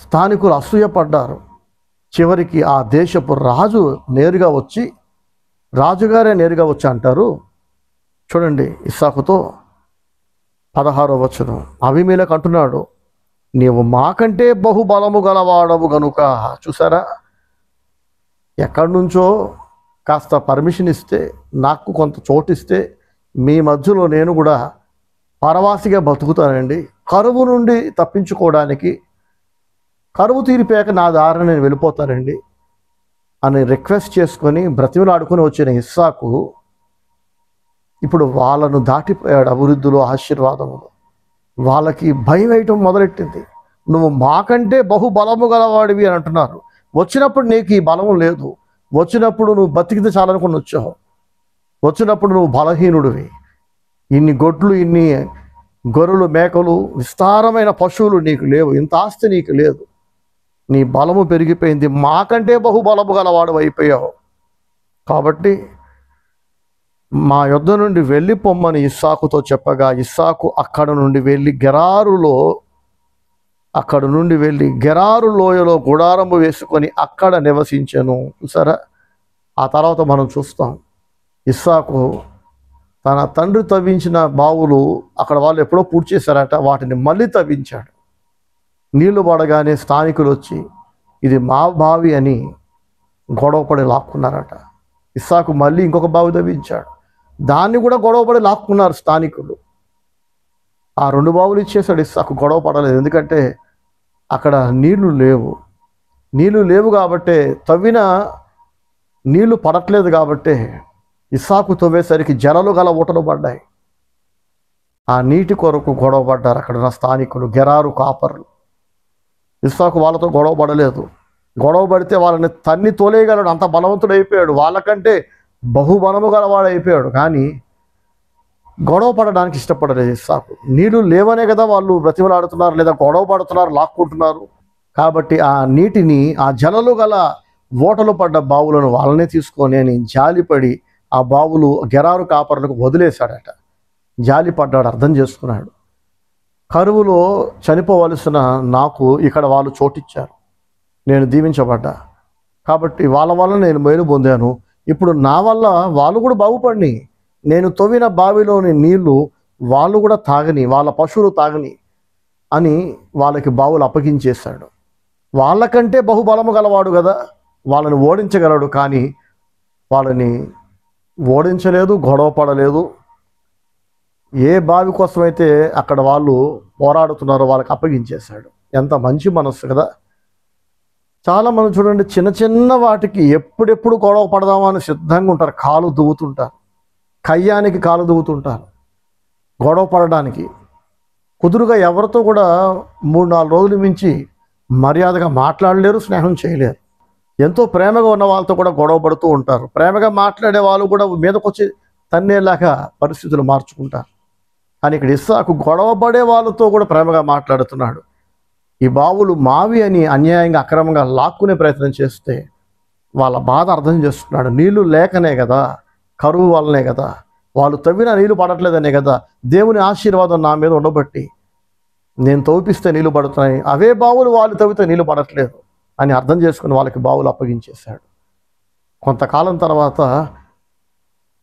S1: స్థానికులు అసూయపడ్డారు. చివరికి ఆ దేశపు రాజు నేరుగా వచ్చి, రాజుగారే నేరుగా వచ్చి అంటారు, చూడండి ఇస్సాకుతో 16వ వచనం, అబీమెలెకు అంటున్నాడు, నీవు మాకంటే బహుబలము గలవాడవు గనుక. చూసారా, ఎక్కడి నుంచో కాస్త పర్మిషన్ ఇస్తే, నాకు కొంత చోటు ఇస్తే మీ మధ్యలో నేను కూడా పరవాసిగా బతుకుతానండి, కరువు నుండి తప్పించుకోవడానికి, కరువు తీరిపోయాక నా దారిని నేను వెళ్ళిపోతానండి అని రిక్వెస్ట్ చేసుకొని బ్రతిమలాడుకొని వచ్చిన ఇస్సాకు ఇప్పుడు వాళ్ళను దాటిపోయాడు అభివృద్ధిలో, ఆశీర్వాదములో. వాళ్ళకి భయం వేయటం మొదలెట్టింది. నువ్వు మాకంటే బహుబలము గలవాడివి అని అంటున్నారు. వచ్చినప్పుడు నీకు ఈ బలము లేదు, వచ్చినప్పుడు నువ్వు బతికితే చాలనుకుని వచ్చావు, వచ్చినప్పుడు నువ్వు బలహీనుడివి, ఇన్ని గొడ్లు, ఇన్ని గొర్రెలు, మేకలు, విస్తారమైన పశువులు నీకు లేవు, ఇంత ఆస్తి నీకు లేదు, నీ బలము పెరిగిపోయింది, మాకంటే బహుబలము గలవాడు అయిపోయావు. కాబట్టి మా యొద్ద నుండి వెళ్ళిపోమ్మని ఇస్సాకుతో చెప్పగా, ఇస్సాకు అక్కడ నుండి వెళ్ళి గెరారు లోయలో గుడారము వేసుకొని అక్కడ నివసించెను. చూసారా, ఆ తర్వాత మనం చూస్తాం ఇస్సాకు తన తండ్రి తవ్వించిన బావులు అక్కడ వాళ్ళు ఎప్పుడో పూర్తి చేశారట, వాటిని మళ్ళీ తవ్వించాడు. నీళ్లు పడగానే స్థానికులు వచ్చి ఇది మా బావి అని గొడవపడి లాక్కున్నారట. ఇస్సాకు మళ్ళీ ఇంకొక బావి తవ్వించాడు, దాన్ని కూడా గొడవపడి లాక్కున్నారు స్థానికులు. ఆ 2 బావులు ఇచ్చేసాడు ఇస్సాకు, గొడవ పడలేదు. ఎందుకంటే అక్కడ నీళ్లు లేవు కాబట్టే, తవ్విన నీళ్లు పడట్లేదు కాబట్టే ఇస్సాకు తవ్వేసరికి జలలు గల ఊటలు పడ్డాయి. ఆ నీటి కొరకు గొడవ పడ్డారు అక్కడ ఉన్న స్థానికులు, గెరారు కాపర్లు. ఇస్సాకు వాళ్ళతో గొడవ పడలేదు. గొడవ పడితే వాళ్ళని తన్ని తోలేయగలడు, అంత బలవంతుడు అయిపోయాడు, వాళ్ళకంటే బహుబలము గలవాడు అయిపోయాడు. కానీ గొడవ పడడానికి ఇష్టపడలేదు ఇస్సాకు. నీళ్లు లేవనే కదా వాళ్ళు బ్రతిమలాడుతున్నారు, లేదా గొడవ పడుతున్నారు, లాక్కుంటున్నారు. కాబట్టి ఆ నీటిని, ఆ జలలు గల ఓటలు పడ్డ బావులను వాళ్ళనే తీసుకొని అని జాలిపడి ఆ బావులు గెరారు కాపర్లకు వదిలేశాడట. జాలిపడ్డాడు, అర్థం చేసుకున్నాడు. కరువులో చనిపోవలసిన నాకు ఇక్కడ వాళ్ళు చోటిచ్చారు, నేను దీవించబడ్డా, కాబట్టి వాళ్ళ వల్ల నేను మేలు పొందాను. ఇప్పుడు నా వల్ల వాళ్ళు కూడా బాగుపడిని, నేను తవ్విన బావిలోని నీళ్లు వాళ్ళు కూడా తాగని, వాళ్ళ పశువులు తాగని అని వాళ్ళకి బావులు అప్పగించేశాడు. వాళ్ళకంటే బహుబలము గలవాడు కదా, వాళ్ళని ఓడించగలడు. కానీ వాళ్ళని ఓడించలేదు, గొడవ పడలేదు. ఏ బావి కోసమైతే అక్కడ వాళ్ళు పోరాడుతున్నారో వాళ్ళకి అప్పగించేశాడు. ఎంత మంచి మనస్సు కదా. చాలామంది చూడండి, చిన్న చిన్న వాటికి ఎప్పుడెప్పుడు గొడవ పడదామని సిద్ధంగా ఉంటారు, కాలు దువ్వుతుంటారు, కయ్యానికి కాలు దువ్వుతుంటారు గొడవ పడడానికి. కుదురుగా ఎవరితో కూడా 3-4 రోజులు మించి మర్యాదగా మాట్లాడలేరు, స్నేహం చేయలేరు. ఎంతో ప్రేమగా ఉన్న వాళ్ళతో కూడా గొడవ పడుతూ ఉంటారు. ప్రేమగా మాట్లాడే వాళ్ళు కూడా మీదకొచ్చి తన్నేలాగా పరిస్థితులు మార్చుకుంటారు. కానీ ఇక్కడ ఇస్సాకు గొడవ పడే వాళ్ళతో కూడా ప్రేమగా మాట్లాడుతున్నాడు. ఈ బావులు మావి అని అన్యాయంగా అక్రమంగా లాక్కునే ప్రయత్నం చేస్తే వాళ్ళ బాధ అర్థం చేస్తున్నాడు. నీళ్లు లేకనే కదా, కరువు వల్లనే కదా, వాళ్ళు తవ్విన నీళ్లు పడట్లేదనే కదా, దేవుని ఆశీర్వాదం నా మీద ఉండబట్టి నేను తవ్విపిస్తే నీళ్లు పడుతున్నాయి, అవే బావులు వాళ్ళు తవ్వితే నీళ్లు పడట్లేదు అని అర్థం చేసుకుని వాళ్ళకి బావులు అప్పగించేశాడు. కొంతకాలం తర్వాత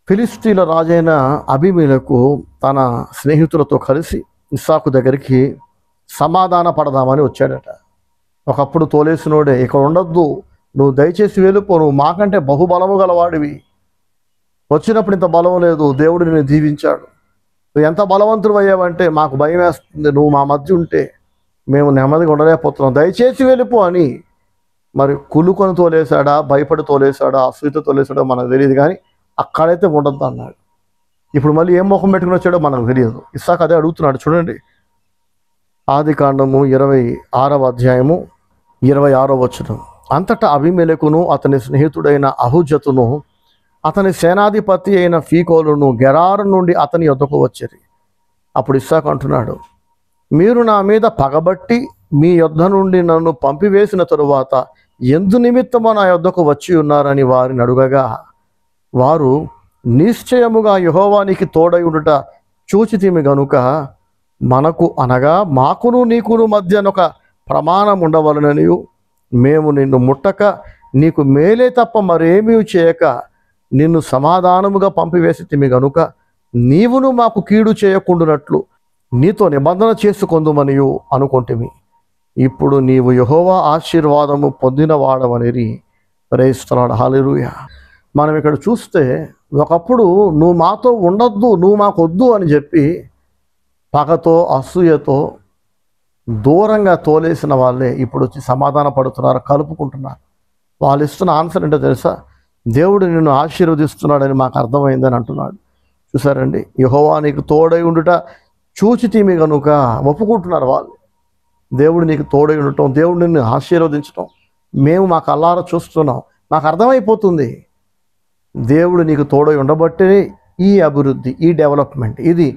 S1: ఫిలిష్తీయుల రాజైన అబీమెలెకు తన స్నేహితులతో కలిసి ఇస్సాకు దగ్గరికి సమాధాన పడదామని వచ్చాడట. ఒకప్పుడు తోలేసినోడే, ఇక్కడ ఉండొద్దు, నువ్వు దయచేసి వెళ్ళిపో, నువ్వు మాకంటే బహుబలము గలవాడివి, వచ్చినప్పుడు ఇంత బలం లేదు, దేవుడు నిన్ను దీవించాడు, నువ్వు ఎంత బలవంతుడు అయ్యావంటే మాకు భయం వేస్తుంది, నువ్వు మా మధ్య ఉంటే మేము నెమ్మదిగా ఉండలేకపోతున్నాం, దయచేసి వెళ్ళిపో అని. మరి కులుకొని తోలేశాడా, భయపడి తోలేశాడా, అసూయతో తోలేశాడో మనకు తెలియదు, కానీ అక్కడైతే ఉండొద్దు అన్నాడు. ఇప్పుడు మళ్ళీ ఏం ముఖం పెట్టుకుని వచ్చాడో మనకు తెలియదు. ఇస్సాకు అదే అడుగుతున్నాడు. చూడండి, ఆదికాండము 26వ అధ్యాయము 26వ వచనం. అంతటా అబీమెలెకును అతని స్నేహితుడైన అహుజతును అతని సేనాధిపతి అయిన ఫీకోలును గెరారు నుండి అతని యొద్దకు వచ్చిరి. అప్పుడు ఇస్సాకు అంటున్నాడు, మీరు నా మీద పగబట్టి మీ యొద్ద నుండి నన్ను పంపివేసిన తరువాత ఎందు నిమిత్తమో నా యొద్దకు వచ్చి ఉన్నారని వారిని అడుగగా, వారు నిశ్చయముగా యెహోవానికి తోడై ఉండుట చూచితిమి గనుక మనకు అనగా మాకును నీకును మధ్యనొక ప్రమాణం ఉండవలననియు, మేము నిన్ను ముట్టక నీకు మేలే తప్ప మరేమీ చేయక నిన్ను సమాధానముగా పంపివేసితిమి గనుక నీవును మాకు కీడు చేయకుండునట్లు నీతో నిబంధన చేసుకొందుమనియు అనుకొంటిమి. ఇప్పుడు నీవు యెహోవా ఆశీర్వాదము పొందిన వాడవనిరి. ప్రైస్తలాడు. హల్లెలూయా. మనం ఇక్కడ చూస్తే, ఒకప్పుడు నువ్వు మాతో ఉండొద్దు, నువ్వు మాకు వద్దు అని చెప్పి పగతో అసూయతో దూరంగా తోలేసిన వాళ్ళే ఇప్పుడు వచ్చి సమాధాన పడుతున్నారు, కలుపుకుంటున్నారు. వాళ్ళు ఇస్తున్న ఆన్సర్ ఏంటో తెలుసా? దేవుడు నిన్ను ఆశీర్వదిస్తున్నాడని మాకు అర్థమైందని అంటున్నాడు. చూసారండి, యెహోవా నీకు తోడై ఉండుట చూచితిమి గనుక ఒప్పుకుంటున్నారు వాళ్ళు. దేవుడు నీకు తోడై ఉండటం, దేవుడు నిన్ను ఆశీర్వదించటం మేము మా కళ్ళారా చూస్తున్నాం, మాకు అర్థమైపోతుంది. దేవుడు నీకు తోడై ఉండబట్టే ఈ అభివృద్ధి, ఈ డెవలప్మెంట్. ఇది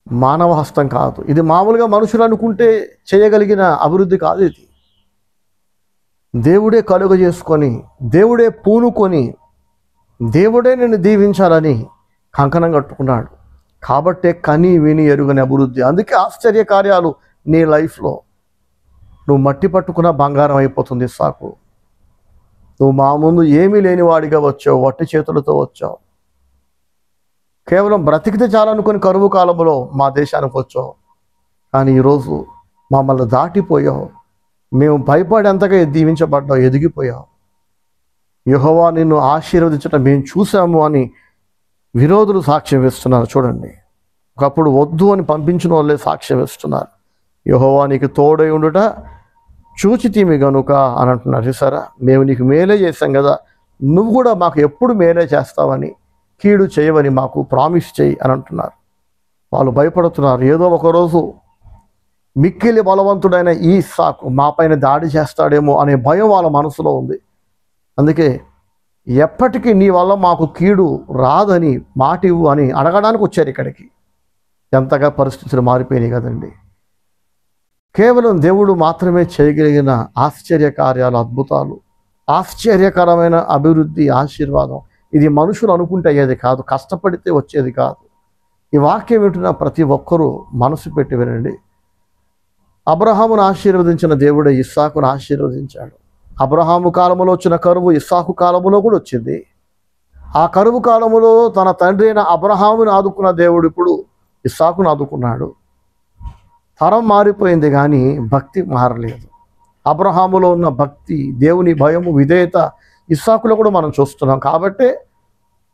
S1: మానవ హస్తం కాదు, ఇది మామూలుగా మనుషులు అనుకుంటే చేయగలిగిన అభివృద్ధి కాదు. ఇది దేవుడే కలుగ చేసుకొని, దేవుడే పూనుకొని, దేవుడే నిన్ను దీవించాలని కంకణం కట్టుకున్నాడు. కాబట్టే కని విని ఎరుగని అభివృద్ధి. అందుకే ఆశ్చర్య కార్యాలు నీ లైఫ్లో. నువ్వు మట్టి పట్టుకున్న బంగారం అయిపోతుంది ఇస్సాకు. నువ్వు మా ముందు ఏమీ లేనివాడిగా వచ్చావు, వట్టి చేతులతో వచ్చావు. కేవలం బ్రతికితే చాలనుకుని కరువు కాలంలో మా దేశానికి వచ్చావు. కానీ ఈరోజు మమ్మల్ని దాటిపోయావు. మేము భయపడేంతగా దీవించబడ్డావు, ఎదిగిపోయావు. యెహోవా నిన్ను ఆశీర్వదించడం మేము చూసాము అని విరోధులు సాక్ష్యం ఇస్తున్నారు. చూడండి, ఒకప్పుడు వద్దు అని పంపించిన వాళ్ళే సాక్ష్యం ఇస్తున్నారు. యెహోవా నీకు తోడై ఉండుట చూచితిమి గనుక అని అంటున్నారు. చూసారా, మేము నీకు మేలే చేశాం కదా, నువ్వు కూడా మాకు ఎప్పుడు మేలే చేస్తావని, కీడు చేయవని మాకు ప్రామిస్ చేయి అని అంటున్నారు. వాళ్ళు భయపడుతున్నారు. ఏదో ఒకరోజు మిక్కిలి బలవంతుడైన ఈ ఇస్సాకు మా పైన దాడి చేస్తాడేమో అనే భయం వాళ్ళ మనసులో ఉంది. అందుకే ఎప్పటికీ నీ వల్ల మాకు కీడు రాదని మాట ఇవ్వు అని అడగడానికి వచ్చారు ఇక్కడికి. ఎంతగా పరిస్థితులు మారిపోయినాయి కదండి. కేవలం దేవుడు మాత్రమే చేయగలిగిన ఆశ్చర్య కార్యాలు, అద్భుతాలు, ఆశ్చర్యకరమైన అభివృద్ధి, ఆశీర్వాదం ఇది మనుషులు అనుకుంటే అయ్యేది కాదు, కష్టపడితే వచ్చేది కాదు. ఈ వాక్యం వింటున్న ప్రతి ఒక్కరూ మనసు పెట్టి వినండి. అబ్రహామును ఆశీర్వదించిన దేవుడే ఇస్సాకును ఆశీర్వదించాడు. అబ్రహాము కాలంలో వచ్చిన కరువు ఇస్సాకు కాలంలో కూడా వచ్చింది. ఆ కరువు కాలంలో తన తండ్రి అయిన అబ్రహామును ఆదుకున్న దేవుడు ఇప్పుడు ఇస్సాకును ఆదుకున్నాడు. తరం మారిపోయింది కానీ భక్తి మారలేదు. అబ్రహాములో ఉన్న భక్తి, దేవుని భయము, విధేయత ఇస్సాకులో కూడా మనం చూస్తున్నాం. కాబట్టి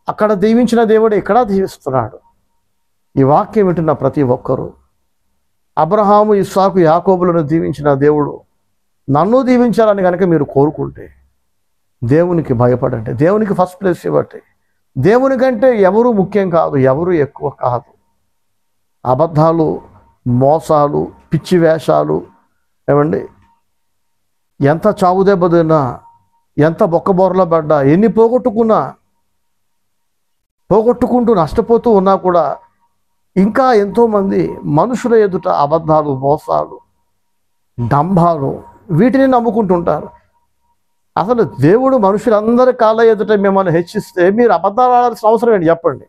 S1: అక్కడ దీవించిన దేవుడు ఇక్కడ దీవిస్తున్నాడు. ఈ వాక్యం వింటున్న ప్రతి ఒక్కరూ అబ్రహాము, ఇస్సాకు, యాకోబులను దీవించిన దేవుడు నన్ను దీవించాలని కనుక మీరు కోరుకుంటే దేవునికి భయపడండి. దేవునికి ఫస్ట్ ప్లేస్ ఇవ్వండి. దేవుని కంటే ఎవరు ముఖ్యం కాదు, ఎవరు ఎక్కువ కాదు. అబద్ధాలు, మోసాలు, పిచ్చి వేషాలు, ఏమండి, ఎంత చావు దెబ్బ తిన్నా, ఎంత బొక్కబోరలో పడ్డా, ఎన్ని పోగొట్టుకుంటూ నష్టపోతూ ఉన్నా కూడా ఇంకా ఎంతోమంది మనుషుల ఎదుట అబద్ధాలు, మోసాలు, డంబాలు వీటిని నమ్ముకుంటుంటారు. అసలు దేవుడు మనుషులందరి కాళ్ళ ఎదుట మిమ్మల్ని హెచ్చిస్తే మీరు అబద్ధాలు ఆడాల్సిన అవసరం ఏంటి చెప్పండి?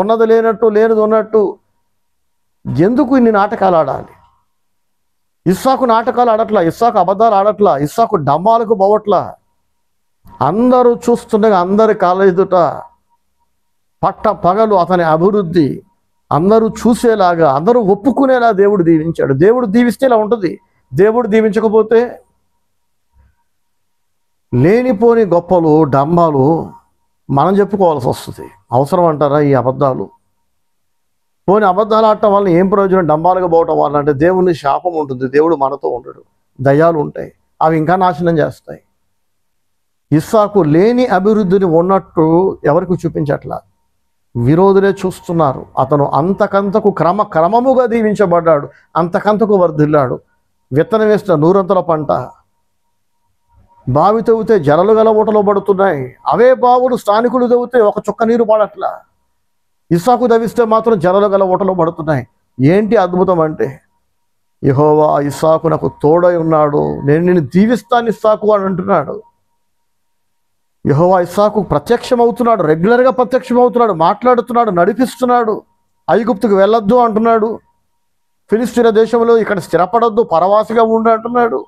S1: ఉన్నది లేనట్టు, లేనిది ఉన్నట్టు ఎందుకు ఇన్ని నాటకాలు ఆడాలి? ఇస్సాకు నాటకాలు ఆడట్లా, ఇస్సాకు అబద్ధాలు ఆడట్లా, ఇస్సాకు డంబాలకు పోవట్లా. అందరూ చూస్తుండగా అందరి కాళ్ళ ఎదుట పట్ట పగలు అతని అభివృద్ధి అందరూ చూసేలాగా, అందరూ ఒప్పుకునేలా దేవుడు దీవించాడు. దేవుడు దీవిస్తే ఇలా ఉంటుంది. దేవుడు దీవించకపోతే లేనిపోని గొప్పలు, డంబాలు మనం చెప్పుకోవాల్సి వస్తుంది. అవసరం అంటారా ఈ అబద్ధాలు? పోని అబద్ధాలు ఆడటం వల్ల ఏం ప్రయోజనం? డంబాలుగా పోవటం వల్ల అంటే దేవుని శాపం ఉంటుంది. దేవుడు మనతో ఉండడు. దయ్యాలు ఉంటాయి, అవి ఇంకా నాశనం చేస్తాయి. ఇస్సాకు లేని అభివృద్ధిని ఉన్నట్టు ఎవరికి చూపించట్లా, విరోధులే చూస్తున్నారు. అతను అంతకంతకు క్రమముగా దీవించబడ్డాడు, అంతకంతకు వర్ధిల్లాడు. విత్తనం వేసిన నూరంతల పంట, బావి తవ్వితే జలలు గల ఊటలో పడుతున్నాయి. అవే బావులు స్థానికులు తవ్వితే ఒక చుక్క నీరు పడట్లా. ఇస్సాకు తవ్విస్తే మాత్రం జలలు గల ఊటలో పడుతున్నాయి. ఏంటి అద్భుతం అంటే, యెహోవా ఇస్సాకు నాకు తోడై ఉన్నాడు, నేను నిన్ను దీవిస్తాను ఇస్సాకు అని అంటున్నాడు. యెహోవా ఇస్సాకు ప్రత్యక్షమవుతున్నాడు, రెగ్యులర్గా ప్రత్యక్షమవుతున్నాడు, మాట్లాడుతున్నాడు, నడిపిస్తున్నాడు. ఐగుప్తుకు వెళ్ళొద్దు అంటున్నాడు. ఫిలిస్తీన్ల దేశంలో ఇక్కడ స్థిరపడొద్దు, పరవాసిగా ఉండు అంటున్నాడు.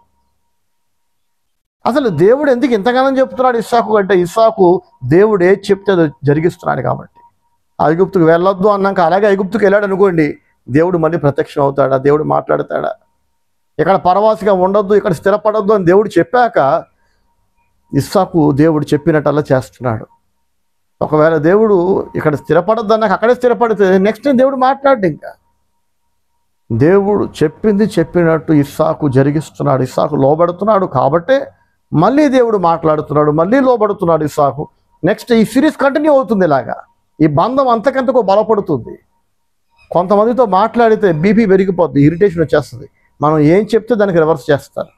S1: అసలు దేవుడు ఎందుకు ఇంతగానం చెప్తున్నాడు ఇస్సాకు అంటే, ఇస్సాకు దేవుడు ఏది చెప్తే అది జరిగిస్తున్నాడు కాబట్టి. ఐగుప్తుకు వెళ్ళొద్దు అన్నాక అలాగే ఐగుప్తుకు వెళ్ళాడు అనుకోండి, దేవుడు మళ్ళీ ప్రత్యక్షం అవుతాడా? దేవుడు మాట్లాడతాడా? ఇక్కడ పరవాసిగా ఉండొద్దు, ఇక్కడ స్థిరపడొద్దు అని దేవుడు చెప్పాక ఇస్సాకు దేవుడు చెప్పినట్టల్లా చేస్తున్నాడు. ఒకవేళ దేవుడు ఇక్కడ స్థిరపడొద్దు అన్నాక అక్కడే స్థిరపడితే నెక్స్ట్ దేవుడు మాట్లాడు. ఇంకా దేవుడు చెప్పింది చెప్పినట్టు ఇస్సాకు జరిగిస్తున్నాడు. ఇస్సాకు లోబడుతున్నాడు కాబట్టే మళ్ళీ దేవుడు మాట్లాడుతున్నాడు, మళ్ళీ లోబడుతున్నాడు ఇస్సాకు. నెక్స్ట్ ఈ సిరీస్ కంటిన్యూ అవుతుంది. ఇలాగా ఈ బంధం అంతకంతకు బలపడుతుంది. కొంతమందితో మాట్లాడితే బీపీ పెరిగిపోతుంది, ఇరిటేషన్ వచ్చేస్తుంది. మనం ఏం చెప్తే దానికి రివర్స్ చేస్తారు.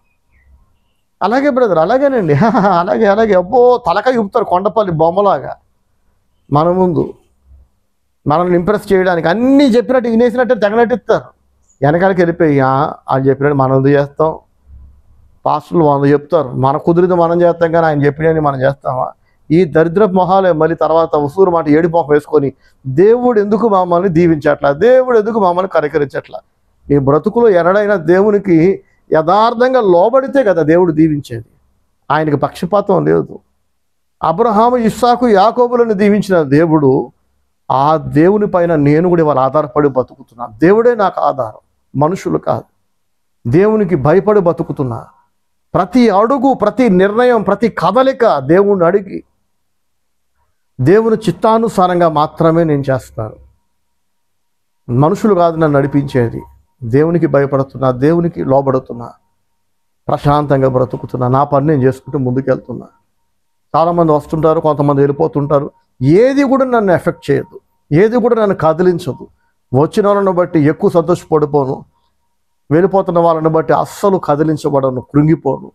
S1: అలాగే బ్రదర్, అలాగేనండి, అలాగే అబ్బో తలకాయ చూపుతారు కొండపల్లి బొమ్మలాగా మన ముందు మనల్ని ఇంప్రెస్ చేయడానికి. అన్నీ చెప్పినట్టు వినేసినట్టే తెగనట్టిస్తారు. వెనకాలకి వెళ్ళిపోయి వాళ్ళు చెప్పినట్టు మనం ఎందుకు చేస్తాం? పాస్టర్లు 100 చెప్తారు, మన కుదిరిది మనం చేస్తాం కానీ ఆయన చెప్పినని మనం చేస్తామా? ఈ దరిద్రపు మొహాలే మళ్ళీ తర్వాత ఉసూరు మాట ఏడిపోక వేసుకొని దేవుడు ఎందుకు మమ్మల్ని దీవించట్లా, దేవుడు ఎందుకు మమ్మల్ని కనికరించట్లా? నీ బ్రతుకులో ఎన్నడైనా దేవునికి యథార్థంగా లోబడితే కదా దేవుడు దీవించేది. ఆయనకి పక్షపాతం లేదు. అబ్రహాము, ఇస్సాకు, యాకోబులను దీవించిన దేవుడు, ఆ దేవుని పైన నేను కూడా ఇవాళ ఆధారపడి బతుకుతున్నా. దేవుడే నాకు ఆధారం, మనుషులు కాదు. దేవునికి భయపడి బతుకుతున్నా. ప్రతి అడుగు, ప్రతి నిర్ణయం, ప్రతి కదలిక దేవుణ్ణి అడిగి దేవుని చిత్తానుసారంగా మాత్రమే నేను చేస్తాను. మనుషులు కాదు నన్ను నడిపించేది. దేవునికి భయపడుతున్నా, దేవునికి లోబడుతున్నా, ప్రశాంతంగా బ్రతుకుతున్నా, నా పని నేను చేసుకుంటూ ముందుకెళ్తున్నా. చాలామంది వస్తుంటారు, కొంతమంది వెళ్ళిపోతుంటారు. ఏది కూడా నన్ను ఎఫెక్ట్ చేయదు, ఏది కూడా నన్ను కదిలించదు. వచ్చిన వాళ్ళని బట్టి ఎక్కువ సంతోషపడిపోను, వెళ్ళిపోతున్న వాళ్ళని బట్టి అస్సలు కదిలించబడను, కృంగిపోను.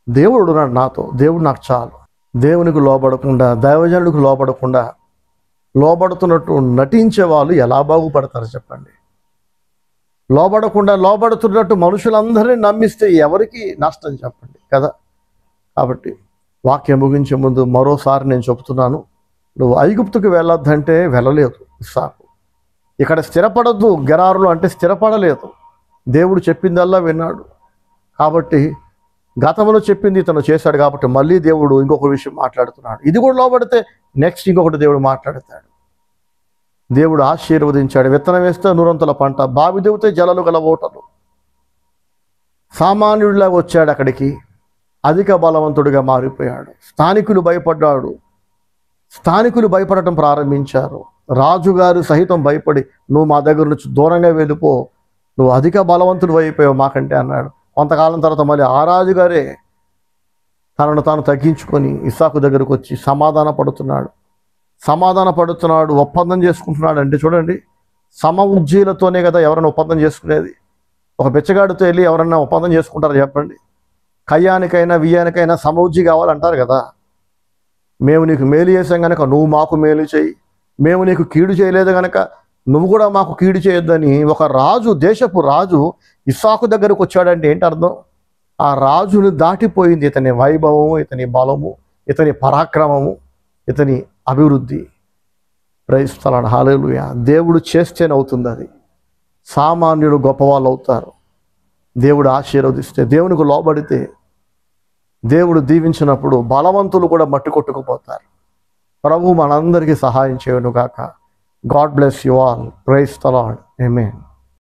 S1: దేవుడు ఉన్నాడు నాతో, దేవుడు నాకు చాలు. దేవునికి లోబడకుండా, దైవజనుడికి లోబడకుండా, లోబడుతున్నట్టు నటించే వాళ్ళు ఎలా బాగుపడతారు చెప్పండి? లోబడుతున్నట్టు మనుషులందరినీ నమ్మిస్తే ఎవరికి నష్టం చెప్పండి కదా? కాబట్టి వాక్యం ముగించే ముందు మరోసారి నేను చెప్తున్నాను, నువ్వు ఐగుప్తుకు వెళ్ళొద్దంటే వెళ్ళలేదు ఇస్సాకు. ఇక్కడ స్థిరపడద్దు గెరారులో అంటే స్థిరపడలేదు. దేవుడు చెప్పిందల్లా విన్నాడు. కాబట్టి గతంలో చెప్పింది ఇతను చేశాడు కాబట్టి మళ్ళీ దేవుడు ఇంకొక విషయం మాట్లాడుతున్నాడు. ఇది కూడా లోబడితే నెక్స్ట్ ఇంకొకటి దేవుడు మాట్లాడతాడు. దేవుడు ఆశీర్వదించాడు. విత్తనం వేస్తే నూరంతుల పంట, బావి దిగితే జలాలు గల ఓటలు. సామాన్యుడిలాగా వచ్చాడు అక్కడికి, అధిక బలవంతుడిగా మారిపోయాడు. స్థానికులు భయపడటం ప్రారంభించారు. రాజుగారు సహితం భయపడి, నువ్వు మా దగ్గర నుంచి దూరంగా వెళ్ళిపో, నువ్వు అధిక బలవంతుడు అయిపోయావు మాకంటే అన్నాడు. కొంతకాలం తర్వాత మళ్ళీ ఆ రాజుగారే తనను తాను తగ్గించుకొని ఇస్సాకు దగ్గరకు వచ్చి సమాధాన పడుతున్నాడు, ఒప్పందం చేసుకుంటున్నాడు. అంటే చూడండి, సమ ఉజ్జీలతోనే కదా ఎవరైనా ఒప్పందం చేసుకునేది. ఒక బిచ్చగాడితో వెళ్ళి ఎవరన్నా ఒప్పందం చేసుకుంటారా చెప్పండి? కయ్యానికైనా వియ్యానికైనా సమ ఉజ్జి కావాలంటారు కదా. మేము నీకు మేలు చేసాం కనుక నువ్వు మాకు మేలు చేయి, మేము నీకు కీడు చేయలేదు కనుక నువ్వు కూడా మాకు కీడు చేయొద్దని ఒక రాజు, దేశపు రాజు ఇస్సాకు దగ్గరకు వచ్చాడంటే ఏంటి అర్థం? ఆ రాజును దాటిపోయింది ఇతని వైభవము, ఇతని బలము, ఇతని పరాక్రమము, ఇతని అభివృద్ధి. ప్రైజ్ స్తోత్రం, హల్లెలూయా. దేవుడు చేస్తేనే అవుతుంది అది. సామాన్యుడు గొప్పవాళ్ళు అవుతారు. దేవుడు ఆశీర్వదిస్తే, దేవునికి లోబడితే, దేవుడు దీవించినప్పుడు బలవంతులు కూడా మట్టి కొట్టుకుపోతారు. ప్రభు మనందరికీ సహాయం చేయను గాక. God bless you all. Praise the lord. Amen.